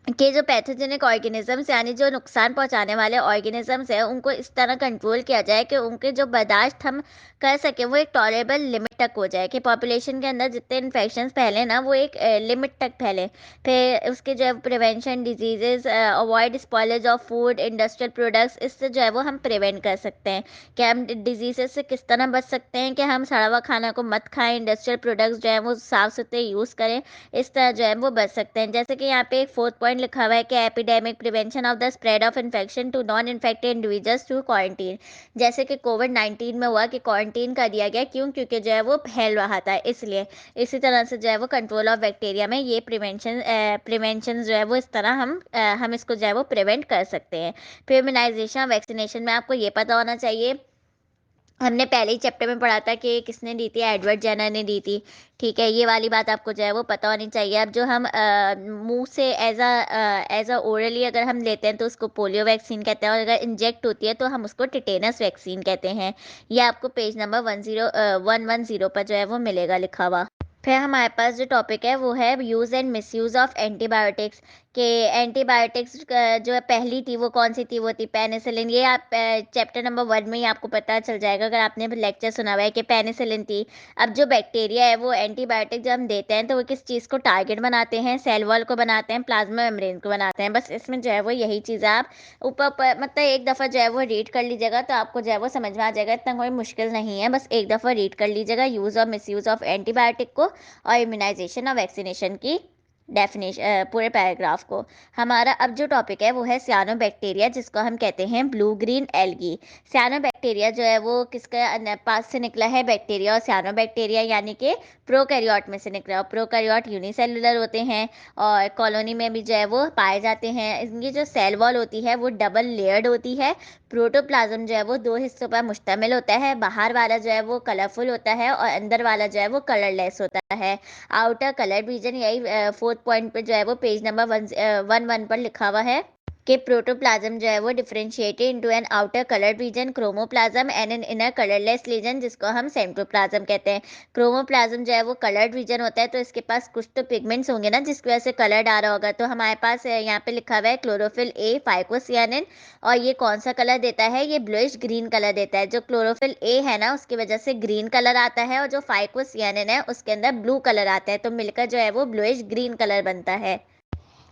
कि जो पैथोजेनिक ऑर्गेनिजम्स यानी जो नुकसान पहुंचाने वाले ऑर्गेनिजम्स हैं उनको इस तरह कंट्रोल किया जाए कि उनके जो बर्दाश्त हम कर सकें वो एक टॉलरेबल लिमिट तक हो जाए, कि पॉपुलेशन के अंदर जितने इन्फेक्शंस फैले ना वो एक लिमिट तक फैले। फिर उसके जो है prevention diseases, avoid spoilage of food, industrial products, इससे जो है वो हम प्रिवेंट कर सकते हैं। कि हम डिजीजेस से किस तरह बच सकते हैं कि हम सड़ा हुआ खाना को मत खाएं, इंडस्ट्रियल प्रोडक्ट्स जो है वो साफ़ सुथरे यूज़ करें, इस तरह जो है वो बच सकते हैं। जैसे कि यहाँ पे एक फोर्थ पॉइंट लिखा हुआ है कि epidemic prevention of the spread of infection to non infected individuals through quarantine. जैसे कि कोविड-19 में हुआ कि क्वारंटीन कर दिया गया, क्यों? क्योंकि जो है वो फैल रहा था, इसलिए। इसी तरह से जो है वो कंट्रोल ऑफ बैक्टीरिया में ये प्रिवेंशन जो है वो इस तरह हम इसको जो है वो प्रिवेंट कर सकते हैं। फिर इम्यूनाइजेशन वैक्सीनेशन में आपको ये पता होना चाहिए, हमने पहले ही चैप्टर में पढ़ा था कि किसने दी थी, एडवर्ड जेनर ने दी थी। ठीक है, ये वाली बात आपको जो है वो पता होनी चाहिए। अब जो हम मुंह से एज अ ओरली अगर हम लेते हैं तो उसको पोलियो वैक्सीन कहते हैं, और अगर इंजेक्ट होती है तो हम उसको टिटेनस वैक्सीन कहते हैं। ये आपको पेज नंबर 110 पर जो है वो मिलेगा लिखा हुआ। फिर हमारे पास जो टॉपिक है वो है use and misuse of antibiotics. कि एंटीबायोटिक्स जो है पहली थी वो कौन सी थी? वो थी पेनिसिलिन। ये आप चैप्टर नंबर 1 में ही आपको पता चल जाएगा अगर आपने लेक्चर सुना हुआ है कि पेनिसिलिन थी। अब जो बैक्टीरिया है वो एंटीबायोटिक जब हम देते हैं तो वो किस चीज़ को टारगेट बनाते हैं? सेल वॉल को बनाते हैं, प्लाज्मा मेम्ब्रेन को बनाते हैं। बस इसमें जो है वो यही चीज़ है। आप ऊपर मतलब एक दफ़ा जो है वो रीड कर लीजिएगा तो आपको जो है वो समझ में आ जाएगा, इतना कोई मुश्किल नहीं है। बस एक दफ़ा रीड कर लीजिएगा यूज़ और मिसयूज़ ऑफ एंटीबायोटिक को और इम्यूनाइजेशन और वैक्सीनेशन की डेफिनेशन, पूरे पैराग्राफ को। हमारा अब जो टॉपिक है वो है सियानोबैक्टीरिया, जिसको हम कहते हैं ब्लू ग्रीन एल्गी। सियानोबैक्टीरिया जो है वो किसके पास से निकला है? बैक्टीरिया और सियानोबैक्टीरिया यानी कि प्रोकैरियोट में से निकला। और प्रोकैरियोट यूनिसेलुलर होते हैं और कॉलोनी में भी जो है वो पाए जाते हैं। इनकी जो सेल वॉल होती है वो डबल लेयर्ड होती है। प्रोटोप्लाज्म जो है वो दो हिस्सों पर मुश्तमिल होता है। बाहर वाला जो है वो कलरफुल होता है और अंदर वाला जो है वो कलरलेस होता है। आउटर कलर रीजन, यही फोर्थ पॉइंट पे जो है वो पेज नंबर 1 पर लिखा हुआ है कि प्रोटोप्लाज्म जो है वो differentiated into an outer coloured region chromoplasm and an inner colourless region, जिसको हम सेंट्रोप्लाज्म कहते हैं। क्रोमोप्लाज्म जो है वो कलर्ड रीजन होता है, तो इसके पास कुछ तो पिगमेंट्स होंगे ना जिसकी वजह से कलर आ रहा होगा। तो हमारे पास यहाँ पे लिखा हुआ है क्लोरोफिल ए फाइकोसियानिन, और ये कौन सा कलर देता है? ये ब्लूइश ग्रीन कलर देता है। जो क्लोरोफिल ए है ना उसकी वजह से ग्रीन कलर आता है, और जो फाइकोसियानिन है उसके अंदर ब्लू कलर आता है, तो मिलकर जो है वो ब्लूइश ग्रीन कलर बनता है।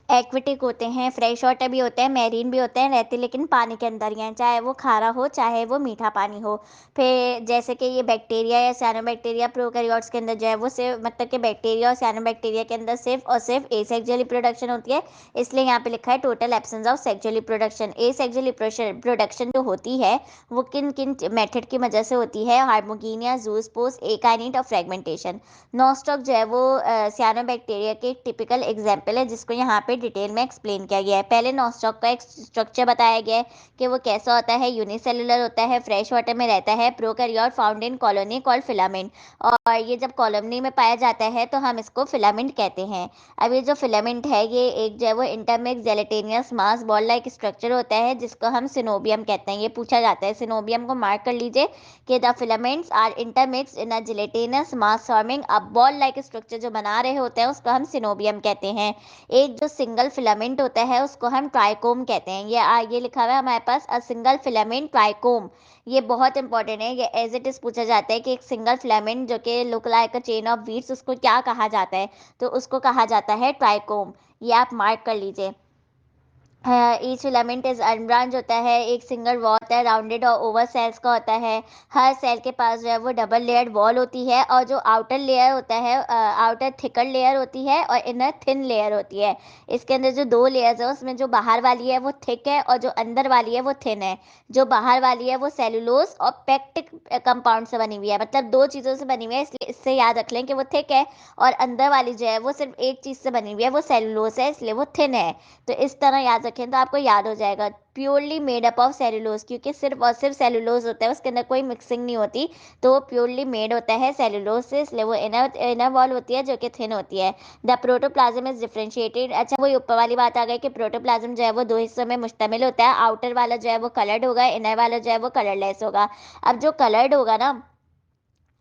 एक्वेटिक होते हैं, फ्रेश वाटर भी होते हैं, मैरीन भी होते हैं, रहते लेकिन पानी के अंदर ही हैं, चाहे वो खारा हो चाहे वो मीठा पानी हो। फिर जैसे कि ये बैक्टीरिया या साइनोबैक्टीरिया प्रोकैरियोट्स के अंदर जो है वो सिर्फ मतलब कि बैक्टीरिया और साइनोबैक्टीरिया के अंदर सिर्फ और सिर्फ एसेक्सुअल रिप्रोडक्शन होती है, इसलिए यहाँ पे लिखा है total absence of sexual reproduction. Asexual reproduction जो होती है वो किन किन मेथड की वजह से होती है? हार्मोगीनिया, जूस्पोस, एकाइनेट और फ्रेगमेंटेशन। नॉस्टॉक जो है वो सियानोबैक्टीरिया के एक टिपिकल एग्जाम्पल है जिसको यहाँ पे डिटेल में एक्सप्लेन किया गया है। पहले नॉस्टॉक का एक स्ट्रक्चर बताया गया है कि वो कैसा होता है। यूनिसेलुलर होता है, फ्रेश वाटर में रहता है, prokaryote found in colony called filament. और ये जब कॉलोनी में पाया जाता है तो हम इसको फिलामेंट कहते हैं। अब ये जो फिलामेंट है ये एक जो है वो इंटरमिक्स जेलेटेनियस मास बॉल लाइक स्ट्रक्चर होता है जिसको हम सिनोबियम कहते हैं। ये पूछा जाता है, सिनोबियम को मार्क कर लीजिए कि the filaments are intermixed in a gelatinous mass forming a ball like structure. जो बना रहे होते हैं उसको हम सिनोबियम कहते हैं। एक जो सिंगल फिलामेंट होता है उसको हम ट्राइकोम कहते हैं। ये लिखा हुआ है हमारे पास अ सिंगल फिलामेंट ट्राइकोम। ये बहुत इंपॉर्टेंट है, ये एज इट इज पूछा जाता है कि एक सिंगल फिलामेंट जो कि look like a chain of weeds उसको क्या कहा जाता है? तो उसको कहा जाता है ट्राइकोम। ये आप मार्क कर लीजिए। ईच फिलामेंट इज अनब्रांच होता है, एक सिंगल वॉल होता है, राउंडेड और ओवर सेल्स का होता है। हर सेल के पास जो है वो डबल लेयर्ड वॉल होती है, और जो आउटर लेयर होता है आउटर थिकर लेयर होती है और इनर थिन लेयर होती है। इसके अंदर जो दो लेयर्स है उसमें जो बाहर वाली है वो थिक है और जो अंदर वाली है वो थिन है। जो बाहर वाली है वो सेलुलोज और पेक्टिक कंपाउंड से बनी हुई है, मतलब दो चीज़ों से बनी हुई है, इसलिए इससे याद रख लें कि वो थिक है। और अंदर वाली जो है वो सिर्फ एक चीज़ से बनी हुई है, वो सेलुलोज है, इसलिए वो थिन है। तो इस तरह याद रखें तो आपको याद हो जाएगा। Purely made up of cellulose, क्योंकि सिर्फ और सिर्फ सेलुलोज होता है, उसके अंदर कोई मिक्सिंग नहीं होती, तो वो प्योरली मेड होता है सेलुलोज से, इसलिए वो इनर इनर वॉल होती है जो कि थिन होती है। The protoplasm is differentiated. अच्छा, वही ऊपर वाली बात आ गई कि प्रोटोप्लाज्म जो है वो दो हिस्सों में मुश्तमिल होता है। आउटर वाला जो है वो कलर्ड होगा, इनर वाला जो है वो कलरलेस होगा। अब जो कलर्ड होगा ना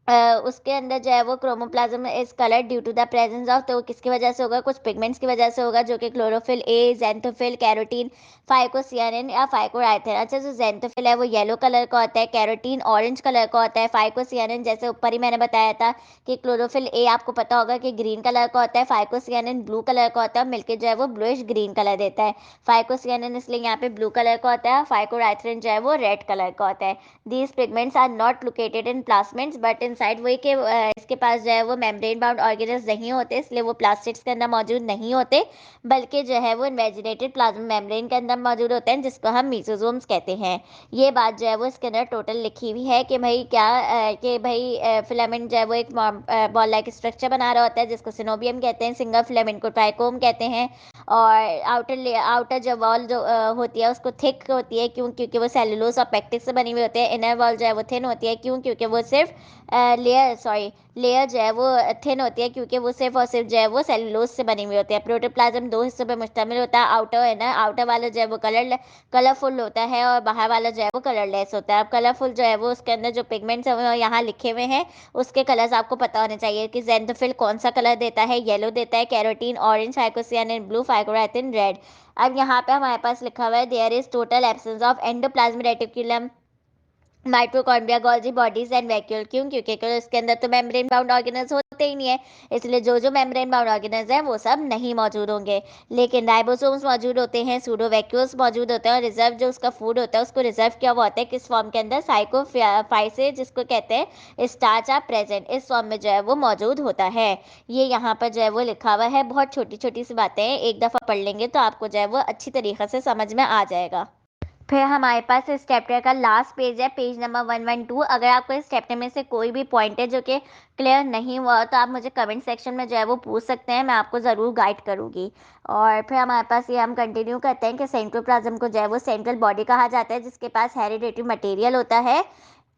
उसके अंदर जो है वो chromoplasm is coloured due to the presence of, तो किसकी वजह से होगा, कुछ पिगमेंट्स की वजह से होगा, जो कि क्लोरोफिल ए, जेंथोफिल, कैरोटीन, फाइकोसियानिन या फाइकोराइथिन। अच्छा, जो जेंथोफिल है वो येलो कलर का होता है, कैरोटीन ऑरेंज कलर का होता है, फाइकोसियानिन जैसे ऊपर ही मैंने बताया था कि क्लोरोफिल ए आपको पता होगा कि ग्रीन कलर का होता है, फाइकोसियानिन ब्लू कलर का होता है, मिलके जो है वो ब्लूइश ग्रीन कलर देता है। फाइकोसियानिन इसलिए यहाँ पे ब्लू कलर का होता है, फाइकोराइथिन जो है वो रेड कलर का होता है। These pigments are not located in plasmids but inside, वही के इसके पास जो है वो मेम्ब्रेन बाउंड ऑर्गेनल्स नहीं होते, इसलिए वो प्लास्टिड्स के अंदर मौजूद नहीं होते, बल्कि जो है वो इन्वेजिनेटेड प्लाज्मा मेम्ब्रेन के अंदर मौजूद होते हैं, जिसको हम मीसोसोम्स कहते हैं। ये बात जो है वो इसके अंदर टोटल लिखी हुई है कि भाई क्या कि भाई फिलामेंट जो है वो एक बॉल लाइक स्ट्रक्चर बना रहा होता है, जिसको सिनोबियम कहते हैं, सिंगल फिलामेंट को ट्राइकोम कहते हैं। और आउटर जो वॉल जो होती है उसको थिक होती है, क्यों, क्योंकि वो सेलुलोज और पेक्टिन से बनी हुई होती है। इनर वॉल जो है वो थिन होती है, क्यों, क्योंकि वो सिर्फ लेयर जो है वो थिन होती है, क्योंकि वो सिर्फ और सिर्फ जो है वो सेलुलोज से बनी हुई होती है। प्रोटोप्लाज्म दो हिस्सों पे मुश्तमिल होता है, आउटर इनर। आउटर वाला जो है वो कलरफुल होता है और बाहर वाला जो है वो कलरलेस होता है। अब कलरफुल जो है वो उसके अंदर जो पिगमेंट्स है वो यहाँ लिखे हुए हैं, उसके कलर्स आपको पता होने चाहिए कि जेंथोफिल कौन सा कलर देता है, येलो देता है, carotene orange, phycocyanin blue, phycoerythrin red. अब यहाँ पे हमारे पास लिखा हुआ है there is total absence of endoplasmic reticulum, mitochondria, Golgi bodies and vacuole. क्यों, क्योंकि इसके अंदर तो मेम्ब्रेन बाउंड ऑर्गेनल्स होते ही नहीं है, इसलिए जो मेम्ब्रेन बाउंड ऑर्गेनल्स हैं वो सब नहीं मौजूद होंगे। लेकिन राइबोसोम्स मौजूद होते हैं, सूडो वैक्यूल्स मौजूद होते हैं, और रिजर्व जो उसका फूड होता है उसको रिजर्व किया हुआ होता है किस फॉर्म के अंदर, साइकोफाइसे, जिसको कहते हैं स्टार्च आ प्रेजेंट, इस फॉर्म में जो है वो मौजूद होता है। ये यहाँ पर जो है वो लिखा हुआ है, बहुत छोटी छोटी सी बातें हैं, एक दफ़ा पढ़ लेंगे तो आपको जो है वो अच्छी तरीके से समझ में आ जाएगा। फिर हमारे पास इस चैप्टर का लास्ट पेज है, पेज नंबर 112। अगर आपको इस चैप्टर में से कोई भी पॉइंट है जो कि क्लियर नहीं हुआ तो आप मुझे कमेंट सेक्शन में जो है वो पूछ सकते हैं, मैं आपको ज़रूर गाइड करूँगी। और फिर हमारे पास ये हम कंटिन्यू करते हैं कि सेंट्रोप्लाज्म को जो है वो सेंट्रल बॉडी कहा जाता है, जिसके पास हेरिडेटरी मटेरियल होता है।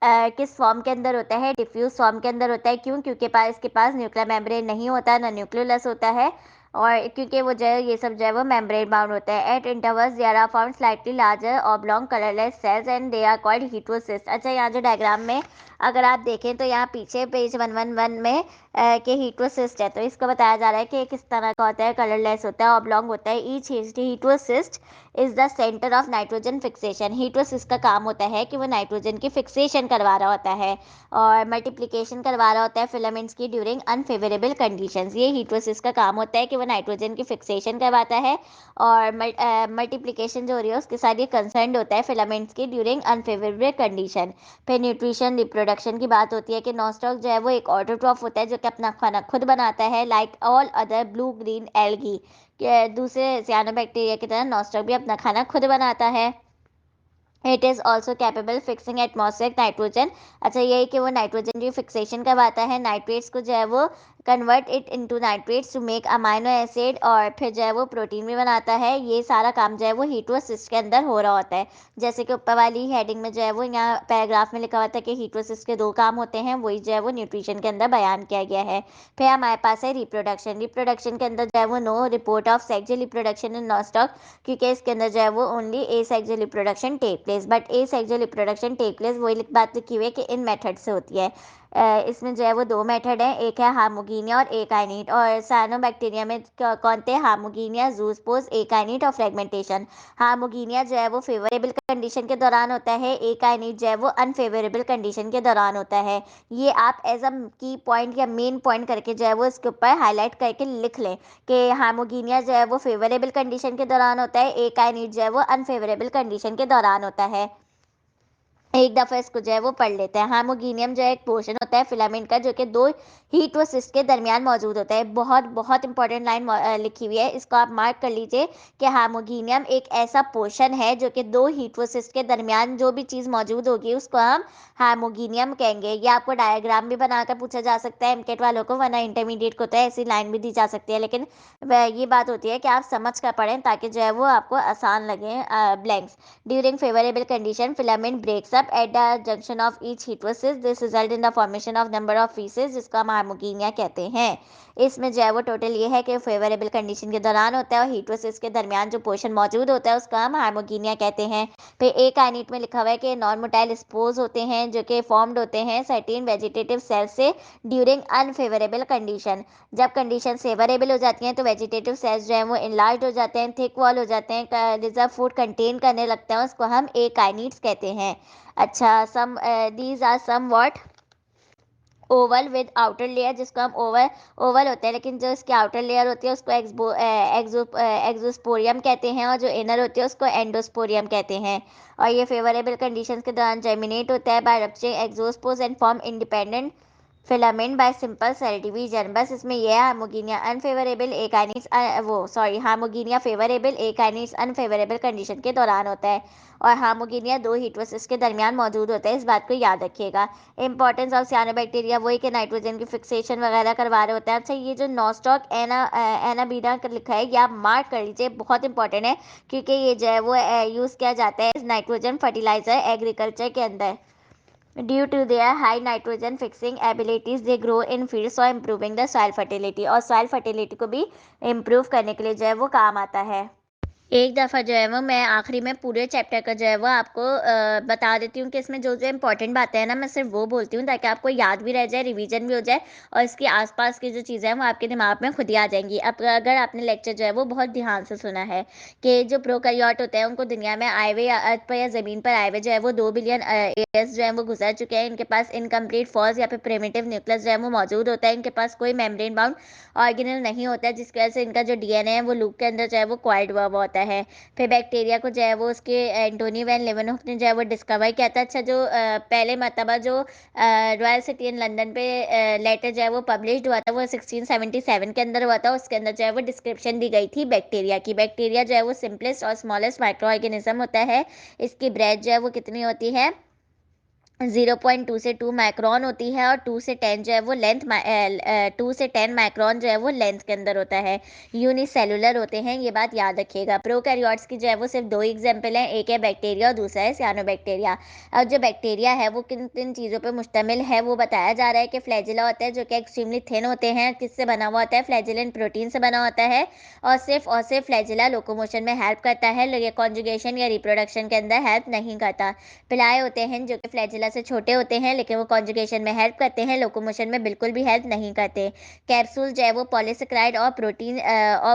किस फॉर्म के अंदर होता है, डिफ्यूज फॉर्म के अंदर होता है। क्यों, क्योंकि इसके पास न्यूक्लियर मेम्ब्रेन नहीं होता, ना न्यूक्लियोलस होता है, और क्योंकि वो जो है ये सब जो है वो मेम्ब्रेन बाउंड होता है। At intervals there are found slightly larger oblong colourless cells and they are called heterocyst. अच्छा, यहाँ जो डायग्राम में अगर आप देखें तो यहाँ पीछे पेज 111 में कि हीटरोसिस्ट है, तो इसको बताया जा रहा है कि किस तरह का होता है, कलरलेस होता है, ऑब्लॉन्ग होता है। Each heterocyst is the centre of nitrogen fixation. Heterocyst का काम होता है कि वो नाइट्रोजन की फिक्सेशन करवा रहा होता है और मल्टीप्लिकेशन करवा रहा होता है फिलामेंट्स की ड्यूरिंग अनफेवरेबल कंडीशंस। ये हीटरोसिस का काम होता है कि वो नाइट्रोजन की फिक्सेशन करवाता है और मल्टीप्लिकेशन जो हो रही है उसके साथ ये कंसर्न होता है फिलामेंट्स की ड्यूरिंग अनफेवरेबल कंडीशन। फिर न्यूट्रिशन रिप्रोडक्शन की बात होती है कि नॉस्टॉक जो है वो एक ऑटोट्रॉफ होता है जो कि अपना खाना खुद बनाता है, like all other blue green algae. दूसरे सियानोबैक्टीरिया की तरह नॉस्टॉक भी अपना खाना खुद बनाता है। It is also capable fixing atmospheric nitrogen. अच्छा, यही कि वो नाइट्रोजन की फिक्सेशन करवाता है, नाइट्रेट्स को जो है वो convert it into nitrates to make amino acid, और फिर जो है वो प्रोटीन भी बनाता है। ये सारा काम जो है वो हीटोसिस के अंदर हो रहा होता है। जैसे कि ऊपर वाली हेडिंग में जो है वो यहाँ पैराग्राफ में लिखा हुआ था कि हीटोसिस के दो काम होते हैं, वही जो है वो न्यूट्रिशन के अंदर बयान किया गया है। फिर हमारे पास है रिप्रोडक्शन। रिप्रोडक्शन के अंदर जो है वो no report of sexual reproduction in nostoc, क्योंकि इसके अंदर जो है वो only asexual reproduction take place, but asexual reproduction take place वही बात लिखी हुई है कि इन मेथड से होती है। इसमें जो है वो दो मेथड है, एक है हार्मोगीनिया और एकाइनेट। और साइनोबैक्टीरिया में कौन थे, हार्मोगीनिया, जूसपोज, एकाइनेट और फ्रेगमेंटेशन। हार्मोगीनिया जो है वो फेवरेबल कंडीशन के दौरान होता है, एकाइनेट जो है वो अनफेवरेबल कंडीशन के दौरान होता है। ये आप एज अ की पॉइंट या मेन पॉइंट करके जो है वो इसके ऊपर हाईलाइट करके लिख लें कि हार्मोगीनिया जो है वो फेवरेबल कंडीशन के दौरान होता है, एकाइनेट जो है वो अनफेवरेबल कंडीशन के दौरान होता है। एक दफा इसको जो है वो पढ़ लेते हैं। हार्मोगीनियम जो है एक पोर्शन होता है फिलामेंट का, जो कि दो हीट व सिस्ट के दरमियान मौजूद होता है। बहुत बहुत इंपॉर्टेंट लाइन लिखी हुई है, इसको आप मार्क कर लीजिए कि हार्मोगीनियम एक ऐसा पोर्शन है जो कि दो हीट व सिस्ट के दरमियान जो भी चीज़ मौजूद होगी उसको हम हार्मोगीनियम कहेंगे। ये आपको डायग्राम भी बनाकर पूछा जा सकता है एमकेट वालों को, वरना इंटरमीडिएट को तो ऐसी लाइन भी दी जा सकती है, लेकिन ये बात होती है कि आप समझ कर पढ़ें ताकि जो है वो आपको आसान लगे। Blanks during favourable condition filament breaks up up at the junction of each heterosis. This result in the formation of number of feces, जिसको हम हार्मोगीनिया कहते हैं। इसमें जो है वो टोटल ये है कि फेवरेबल कंडीशन के दौरान होता है और हीटोसिस के दरमियान जो पोर्शन मौजूद होता है उसका हम हार्मोगीनिया कहते हैं। फिर एक काइनेट में लिखा हुआ है कि नॉन मोटाइल स्पोर्स होते हैं जो कि फॉर्म्ड होते हैं सर्टेन वेजिटेटिव सेल से ड्यूरिंग अनफेवरेबल कंडीशन। जब कंडीशन फेवरेबल हो जाती हैं तो वेजिटेटिव सेल्स जो हैं वो इनलार्ज हो जाते हैं, थिक वॉल हो जाते हैं, रिजर्व फूड कंटेन करने लगते हैं, उसको हम एकाइनेट्स कहते हैं। अच्छा, some these are somewhat oval with outer layer, जिसको हम ओवल होते हैं लेकिन जो इसकी आउटर लेयर होती है उसको एक्सोस्पोरियम कहते हैं और जो इनर होती है उसको एंडोस्पोरियम कहते हैं। और ये फेवरेबल कंडीशंस के दौरान जर्मिनेट होता है by rupturing exospores and form independent filament by simple cell division. बस इसमें यह है hormogonia unfavourable akinetes hormogonia favourable akinetes unfavourable condition के दौरान होता है और हार्मोगीनिया दो हीटोसिस के दरमियान मौजूद होता है। इस बात को याद रखिएगा। इंपॉर्टेंस ऑफ सियानोबैक्टीरिया वही कि नाइट्रोजन की फिक्सेशन वगैरह करवा रहे होते हैं। अच्छा, ये जो नॉस्टॉक एनाबीना लिखा है ये आप मार्क कर लीजिए, बहुत इंपॉर्टेंट है क्योंकि ये जो है वो यूज़ किया जाता है नाइट्रोजन फर्टिलाइजर एग्रीकल्चर के अंदर। Due to their high nitrogen fixing abilities, they grow in fields, so improving the soil fertility। और soil fertility को भी improve करने के लिए जो है वो काम आता है। एक दफ़ा जो है वो मैं आखिरी में पूरे चैप्टर का जो है वो आपको बता देती हूँ कि इसमें जो जो इंपॉर्टेंट बातें हैं ना मैं सिर्फ वो बोलती हूँ ताकि आपको याद भी रह जाए, रिवीजन भी हो जाए और इसके आसपास की जो चीज़ें हैं वो आपके दिमाग में खुद ही आ जाएंगी। अब अगर आपने लेक्चर जो है वो बहुत ध्यान से सुना है कि जो प्रोकैरियोट होते हैं उनको दुनिया में आए हुए या अर्थ पर या ज़मीन पर आए हुए जो है वो 2 बिलियन ईयर्स जो है वो गुजर चुके हैं। इनके पास इनकम्प्लीट फॉल्स या फिर प्रिमिटिव न्यूक्लियस जो है वो मौजूद होता है। इनके पास कोई मेम्ब्रेन बाउंड ऑर्गेनल नहीं होता है जिसकी वजह से इनका जो डीएनए है वो लूप के अंदर जो है वो क्वाइल्ड हुआ होता है। फिर बैक्टीरिया को जो है वो उसके एंटोनी वैन लेवेनहुक ने जो है वो डिस्कवर किया था। अच्छा, जो पहले मरतबा जो रॉयल सिटी इन लंदन पे लेटर जो है वो पब्लिश्ड हुआ था वो 1677 के अंदर हुआ था। उसके अंदर जो है वो डिस्क्रिप्शन दी गई थी बैक्टीरिया की। बैक्टीरिया जो है वो सिंपलेस्ट और स्मॉलेस्ट माइक्रो ऑर्गेनिज्म होता है। इसकी ब्रेथ जो है वो कितनी होती है 0.2 से 2 माइक्रोन होती है और 2 से 10 जो है वो लेंथ 2 से 10 माइक्रोन जो है वो लेंथ के अंदर होता है। यूनिसेलुलर होते हैं, ये बात याद रखिएगा। प्रोकैरियोट्स की जो है वो सिर्फ दो एग्जाम्पल हैं, एक है बैक्टीरिया और दूसरा है सियानोबैक्टीरिया। अब जो बैक्टीरिया है वो किन किन चीज़ों पर मुश्तमिल है वो बताया जा रहा है कि फ्लैजिला होता है जो कि एक्सट्रीमली थिन होते हैं। किससे बना हुआ होता है? फ्लैजिलिन प्रोटीन से बना होता है और सिर्फ फ्लैजिला लोकोमोशन में हेल्प करता है, ये कॉन्जुगेशन या रिप्रोडक्शन के अंदर हेल्प नहीं करता। पिलाए होते हैं जो कि फ्लैजिला से छोटे होते हैं लेकिन वो कॉन्जुगेशन में हेल्प करते हैं, लोकोमोशन में बिल्कुल भी हेल्प नहीं करते। कैप्सूल जो है वो पॉलीसेकेराइड और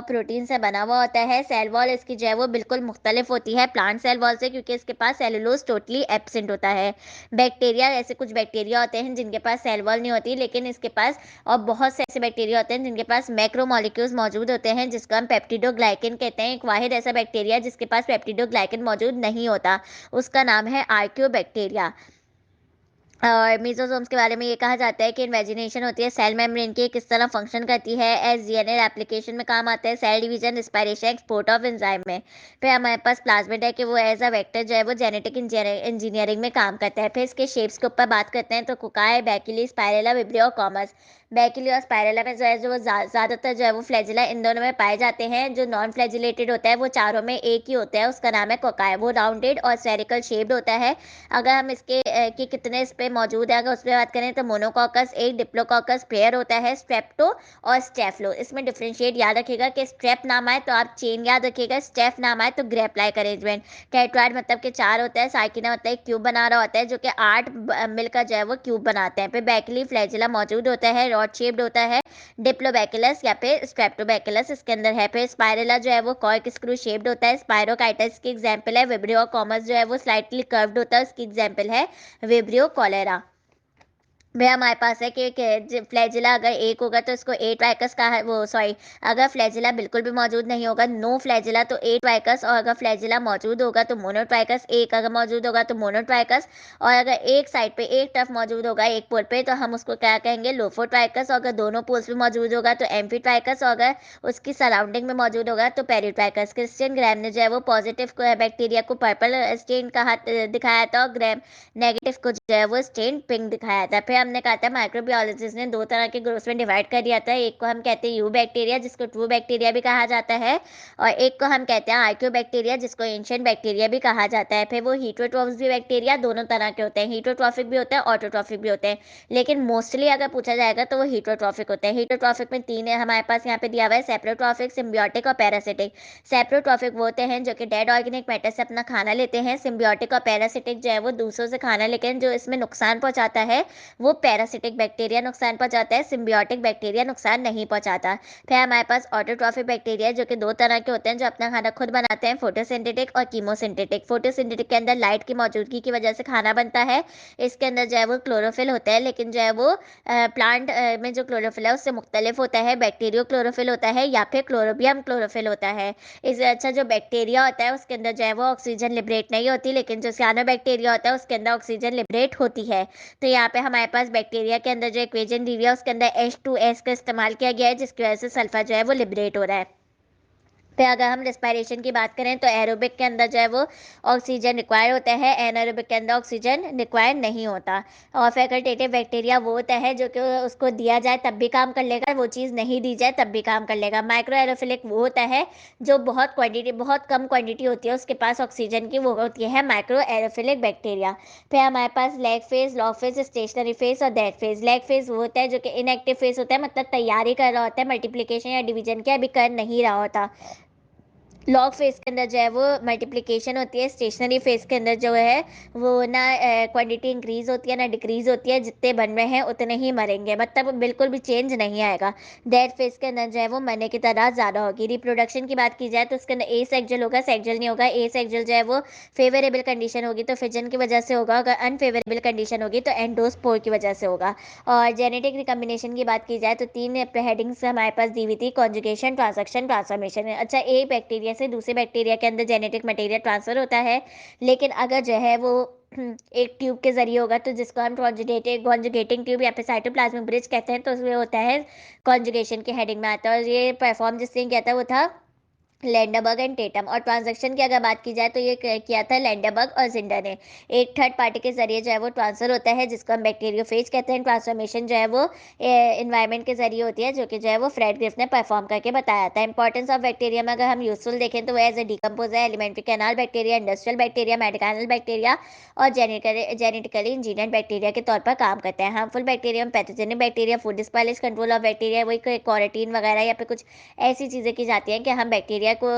प्रोटीन से बना हुआ होता है। सेल वॉल इसकी जो है वो बिल्कुल मुख्तलिफ होती है प्लांट सेल वॉल से क्योंकि इसके पास सेलुलोज टोटली एब्सेंट होता है। बैक्टीरिया, ऐसे कुछ बैक्टीरिया होते हैं जिनके पास सेल वॉल नहीं होती लेकिन इसके पास, और बहुत से ऐसे बैक्टीरिया होते हैं जिनके पास मैक्रोमोलिक्यूल्स मौजूद होते हैं जिसको हम पेप्टिडोग्लाइकेन कहते हैं। एक वाहिद ऐसा बैक्टीरिया जिसके पास पेप्टिडोग्लाइकेन मौजूद नहीं होता, उसका नाम है आर्कियोबैक्टीरिया। और मीजोसोम्स के बारे में ये कहा जाता है कि इन्वेजिनेशन होती है सेल मेम्ब्रेन की, किस तरह फंक्शन करती है, एज डीएनए एप्लीकेशन में काम आता है, cell division, respiration, export of enzyme में। फिर हमारे पास प्लाज्मिड है कि वो एज अ वेक्टर जो है वो जेनेटिक इंजीनियरिंग में काम करता है। फिर इसके शेप्स के ऊपर बात करते हैं तो कुकाई, बैकिली, स्पाइरेला, विब्रियो, कॉमस। बैकिली और स्पाइरेला में जो है जो ज़्यादातर जो है वो फ्लैजिला इन दोनों में पाए जाते हैं। जो नॉन फ्लैजिलेटेड होता है वो चारों में एक ही होता है, उसका नाम है कोकाई। वो राउंडेड और स्फेरिकल शेप्ड होता है। अगर हम इसके कि कितने इस पे मौजूद है अगर उस पर बात करें तो मोनोकॉकस एक, डिप्लोकॉकस पेयर होता है, स्ट्रेप्टो और स्टेफ्लो। इसमें डिफ्रेंशिएट याद रखिएगा कि स्ट्रेप नाम आए तो आप चेन याद रखिएगा, स्टेफ नाम आए तो ग्रेप लाइक अरेंजमेंट। टेट्राइड मतलब कि 4 होता है, साइकिना मतलब एक क्यूब बना रहा होता है जो कि 8 मिलकर जो है वो क्यूब बनाते हैं। फिर बैकिली फ्लैजिला मौजूद होता है, रॉड शेप्ड होता है, डिप्लोबैकुलस या फिर स्ट्रेप्टोबैकुलस इसके अंदर है। फिर स्पाइरेला जो है वो कॉर्क स्क्रू शेप्ड होता है, स्पाइरोकाइटिस की एग्जांपल है। विब्रियो कॉमस जो है वो स्लाइटली कर्व्ड होता है, उसकी एग्जांपल है विब्रियो कॉलेरा। वे हमारे पास है कि फ्लैजिला अगर एक होगा तो इसको एट वाइकस का है, वो सॉरी, अगर फ्लैजिला बिल्कुल भी मौजूद नहीं होगा नो फ्लैजिला तो एट वाइकस, और अगर फ्लैजिला मौजूद होगा तो मोनोट्राइकस, एक अगर मौजूद होगा तो मोनोट्राइकस, और अगर एक साइड पे एक टर्फ मौजूद होगा एक पोल पे तो हम उसको क्या कहेंगे लोफोट्राइकस, और अगर दोनों पोल्स पे मौजूद होगा तो एम्फीट्राइकस, और अगर उसकी सराउंडिंग में मौजूद होगा तो पेरिट्राइकस। क्रिश्चियन ग्राम ने जो है वो पॉजिटिव बैक्टीरिया को पर्पल स्टेन कहा दिखाया था और ग्राम नेगेटिव को जो है वो स्टेन पिंक दिखाया था। फिर हमने कहा था माइक्रोबायोलॉजिस्ट ने दो तरह के ग्रुप्स में डिवाइड कर दिया था। एक को हम कहते हैं यू बैक्टीरिया, जिसको ट्रू बैक्टीरिया भी कहा जाता है, और एक को हम कहते हैं आर्क्यो बैक्टीरिया, जिसको एंशिएंट बैक्टीरिया भी कहा जाता है। फिर वो हीटरोट्रॉफ्स भी बैक्टीरिया दोनों तरह के होते हैं, हीटरोट्रॉफिक भी होते हैं, ऑटोट्रॉफिक भी होते हैं, लेकिन मोस्टली अगर पूछा जाएगा तो वो हीटरोट्रॉफिक होते हैं। हीटरोट्रॉफिक में तीन है हमारे पास यहाँ पे दिया हुआ है, सेप्रोट्रॉफिक, सिम्बियोटिक और पैरासिटिक। सेप्रोट्रॉफिक वो होते हैं जो कि डेड ऑर्गेनिक मैटर से अपना खाना लेते हैं। सिम्बियोटिक और पैरासिटिक जो है वो दूसरों से खाना लेकर जो इसमें नुकसान पहुंचाता है, वो पैरासिटिक बैक्टीरिया नुकसान पहुंचाता है, सिम्बियोटिक बैक्टीरिया नुकसान नहीं पहुंचाता। फिर हमारे पास ऑटोट्रॉफिक बैक्टीरिया जो कि दो तरह के होते हैं, जो अपना खाना खुद बनाते हैं, फोटोसिंथेटिक और कीमोसिंथेटिक। फोटोसिंथेटिक के अंदर लाइट की मौजूदगी की वजह से खाना बनता है। इसके अंदर जो है वो क्लोरोफिल होता है, लेकिन जो है वो प्लांट में जो क्लोरोफिल है उससे मुख्तलिफ होता है। बैक्टीरियो क्लोरोफिल होता है या फिर क्लोरोबियम क्लोरोफिल होता है। इससे अच्छा जो बैक्टीरिया होता है उसके अंदर जो है वो ऑक्सीजन लिबरेट नहीं होती, लेकिन जो सियानो बैक्टीरिया होता है उसके अंदर ऑक्सीजन लिबरेट होती है। तो यहाँ पे हमारे पास बैक्टीरिया के अंदर जो इक्वेशन दी हुई है उसके अंदर H2S का इस्तेमाल किया गया है, जिसकी वजह से सल्फर जो है वो लिबरेट हो रहा है। फिर अगर हम रिस्पायरेशन की बात करें तो एरोबिक के अंदर जो है वो ऑक्सीजन रिक्वायर होता है, एनारोबिक के अंदर ऑक्सीजन रिक्वायर नहीं होता। और फैकल्टेटिव बैक्टीरिया वो होता है जो कि उसको दिया जाए तब भी काम कर लेगा, वो चीज़ नहीं दी जाए तब भी काम कर लेगा। माइक्रो एरोफिलिक वो होता है जो बहुत कम क्वांटिटी होती है उसके पास ऑक्सीजन की, वो होती है माइक्रो एरोफिलिक बैक्टीरिया। फिर हमारे पास lag phase, log phase, stationary phase और डेड फेज। लैग फेज वो होता है जो कि इनएक्टिव फेज होता है, मतलब तैयारी कर रहा होता है, मल्टीप्लिकेशन या डिवीजन के अभी कर नहीं रहा होता। लॉग फेज के अंदर जो है वो मल्टीप्लिकेशन होती है। स्टेशनरी फेज के अंदर जो है वो ना क्वांटिटी इंक्रीज होती है ना डिक्रीज होती है, जितने बन रहे हैं उतने ही मरेंगे, मतलब बिल्कुल भी चेंज नहीं आएगा। डेड फेज के अंदर जो है वो मरने की तादाद ज़्यादा होगी। रिप्रोडक्शन की बात की जाए तो उसके अंदर ए सेक्जुअल होगा, सेक्जुअल नहीं होगा। ए सेक्जुअल जो है वो फेवरेबल कंडीशन होगी तो फिजन की वजह से होगा, अगर अनफेवरेबल कंडीशन होगी तो एंडोस्पोर की वजह से होगा। और जेनेटिक रिकम्बिनेशन की बात की जाए तो तीन हेडिंग्स हमारे पास दी हुई थी, कॉन्जुगेशन, ट्रांसक्शन, ट्रांसफॉर्मेशन। अच्छा, एक बैक्टीरिया से दूसरे बैक्टीरिया के अंदर जेनेटिक मटेरियल ट्रांसफर होता है, लेकिन अगर जो है वो एक ट्यूब के जरिए होगा तो जिसको हम कॉन्जुगेटिंग ट्यूब या फिर साइटोप्लाज्मिक ब्रिज कहते हैं, तो उसमें होता है कॉन्जुगेशन के हेडिंग में आता है। और ये परफॉर्म जिसने किया था वो था लैंडरबर्ग एंड टेटम। और ट्रांजैक्शन की अगर बात की जाए तो ये किया था लैंडरबर्ग और जिंडर ने। एक थर्ड पार्टी के जरिए जो है वो ट्रांसफर होता है, जिसको हम बैक्टीरियोफेज कहते हैं। ट्रांसफॉर्मेशन जो है वो इन्वायरमेंट के जरिए होती है, जो कि जो है वो फ्रेड ग्रिफ ने परफॉर्म करके बताया था। इंपॉर्टेंस ऑफ बैक्टीरिया में अगर हम यूजफुल देखें तो वो एज ए डिकम्पोज है, elementary canal bacteria, industrial bacteria, medical bacteria और जेनेटिकली इंजीनियर्ड बैक्टीरिया के तौर पर काम करते हैं। Harmful bacteria, pathogenic bacteria, food spoilage, control of bacteria, वही क्वारंटीन वगैरह या फिर कुछ ऐसी चीज़ें की जाती हैं कि हम बैक्टीरिया को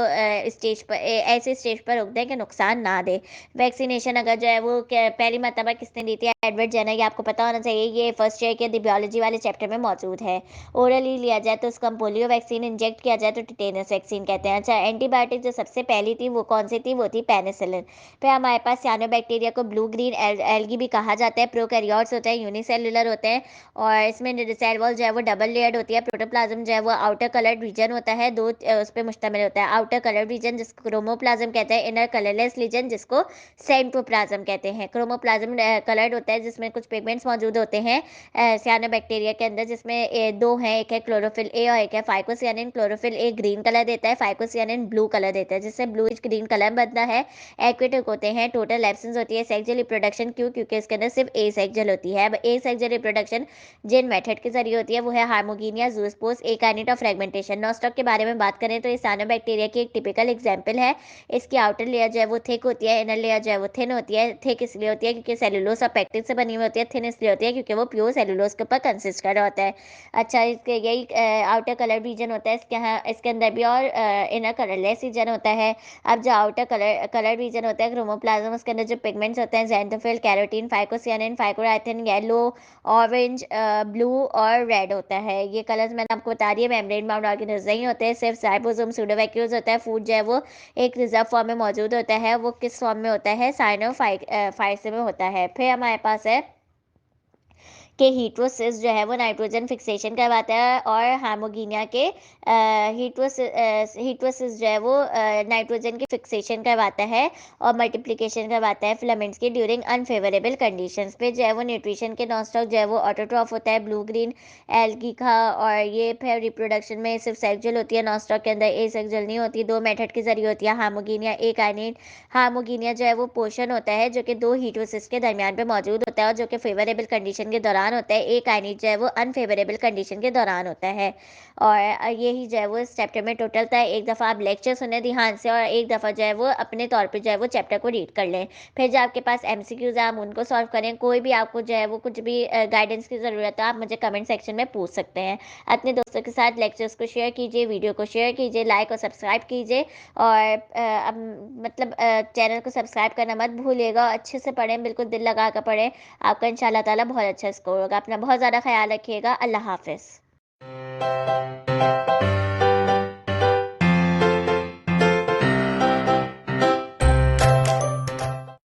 स्टेज पर ऐसे स्टेज पर रोक दें कि नुकसान ना दे। वैक्सीनेशन अगर जो है वो पहली मरतबा किसने दी थी, एडवर्ड जेनर, ये आपको पता होना चाहिए, ये फर्स्ट ईयर के बायोलॉजी वाले चैप्टर में मौजूद है। ओरली लिया जाए तो उसको हम पोलियो वैक्सीन, इंजेक्ट किया जाए तो टिटेनस वैक्सीन कहते हैं। अच्छा, एंटीबायोटिक जो सबसे पहली थी वो कौन सी थी, वो थी पेनिसिलिन। फिर हमारे पास सियानो बैक्टीरिया को ब्लू ग्रीन एल्गी भी कहा जाता है। प्रोकैरियोट्स होते हैं, यूनिसेलुलर होते हैं, और इसमें सेल वॉल जो है वो डबल लेयर्ड होती है। प्रोटोप्लाज्म जो है वो आउटर कलर्ड रीजन होता है, दो उस पर मुश्तमिल होता है। आउटर कलर्ड रीजन जिसको क्रोमोप्लाज्म कहते हैं, इनर कलरलेस रीजन जिसको सेंट्रोप्लाज्म कहते हैं। क्रोमोप्लाज्म कलर्ड होता है जिसमें कुछ पिगमेंट्स मौजूद होते हैं सियानो बैक्टीरिया के अंदर, जिसमें दो हैं, एक है क्लोरोफिल ए और एक है फाइकोसियानिन। क्लोरोफिल ए ग्रीन कलर देता है, फाइकोसियानिन ब्लू कलर देता है, जिससे ब्लूइश ग्रीन कलर बनता है। एक्वेटिक होते हैं, टोटल एब्सेंस होती है सेक्सुअल रिप्रोडक्शन, क्यों, क्योंकि इसके अंदर सिर्फ ए सेक्सुअल होती है। अब ए सेक्सुअल रिप्रोडक्शन जिन मेथड के जरिए होती है वो है हार्मोगीनिया, जूस्पोस, एकाइनेट और फ्रेगमेंटेशन। नॉस्टॉक के बारे में बात करें तो ये सानो बैक्टीरिया की एक टिपिकल एग्जांपल है। इसकी आउटर लेयर जो है वो थिक होती है, इनर लेयर जो है वो थिन होती है। थिक इसलिए होती है क्योंकि सेलुलोज और पेक्टिन से बनी हुई होती है, थिन इसलिए होती है क्योंकि वो प्योर सेलुलोज के ऊपर कंसिस्ट कर रहा होता है। अच्छा, इसके यही आउटर कलर रीजन होता है इसके अंदर भी, और इनर कलरलेस रीजन होता है। अब जो आउटर कलर रीजन होता है क्रोमोप्लाज्म, उसके अंदर जो पिगमेंट्स होते हैं xanthophyll, carotene, phycocyanin, phycoerythrin, yellow, orange, blue और रेड होता है। ये कलर्स मैंने आपको बता दिए। मेम्ब्रेन बाउंड ऑर्गेनिल्स नहीं होते, सिर्फ राइबोसोम, सूडोवैक्यूल्स होता है। फूड जो है वो एक रिजर्व फॉर्म में मौजूद होता है, वो किस फॉर्म में होता है, साइनोफाइट में होता है। फिर हमारे पास है कि हीट्रोसिस जो है वो नाइट्रोजन फिक्सेशन करवाता है, और हार्मोगीनिया के हीट्रोसिस जो है वो नाइट्रोजन की फिक्सेशन करवाता है और मल्टीप्लिकेशन करवाता है फिलामेंट्स की ड्यूरिंग अनफेवरेबल कंडीशंस पे। जो है वो न्यूट्रिशन के नॉनस्टॉक जो है वो ऑटोट्रॉफ होता है, ब्लू ग्रीन एल्गी का। और ये फिर रिप्रोडक्शन में सिर्फ सेक्सुअल होती है, नॉनस्टॉक के अंदर ए सेक्सुअल नहीं होती। दो मेथड के जरिए होती है, हार्मोगीनिया, एक आइनेट। हार्मोगीनिया जो है वो पोषण होता है जो कि दो हीट्रोसिस के दरमियान पे मौजूद होता है, और जो कि फेवरेबल कंडीशन के दौरान दौरान होता है, एक आयनिक जो है वो अनफेवरेबल कंडीशन के दौरान होता है। और यही जो है वो इस चैप्टर में टोटल था। एक दफ़ा आप लेक्चर सुने ध्यान से और एक दफ़ा जो है वो अपने तौर पे जो है वो चैप्टर को रीड कर लें। फिर जो आपके पास एमसीक्यूज़ है आप उनको सॉल्व करें। कोई भी आपको जो है वो कुछ भी गाइडेंस की ज़रूरत है आप मुझे कमेंट सेक्शन में पूछ सकते हैं। अपने दोस्तों के साथ लेक्चर्स को शेयर कीजिए, वीडियो को शेयर कीजिए, लाइक और सब्सक्राइब कीजिए। और मतलब चैनल को सब्सक्राइब करना मत भूलिएगा। अच्छे से पढ़ें, बिल्कुल दिल लगा कर पढ़ें। आपका इंशाल्लाह ताला बहुत अच्छा स्कोर होगा। अपना बहुत ज़्यादा ख्याल रखिएगा। अल्लाह हाफ़िज़।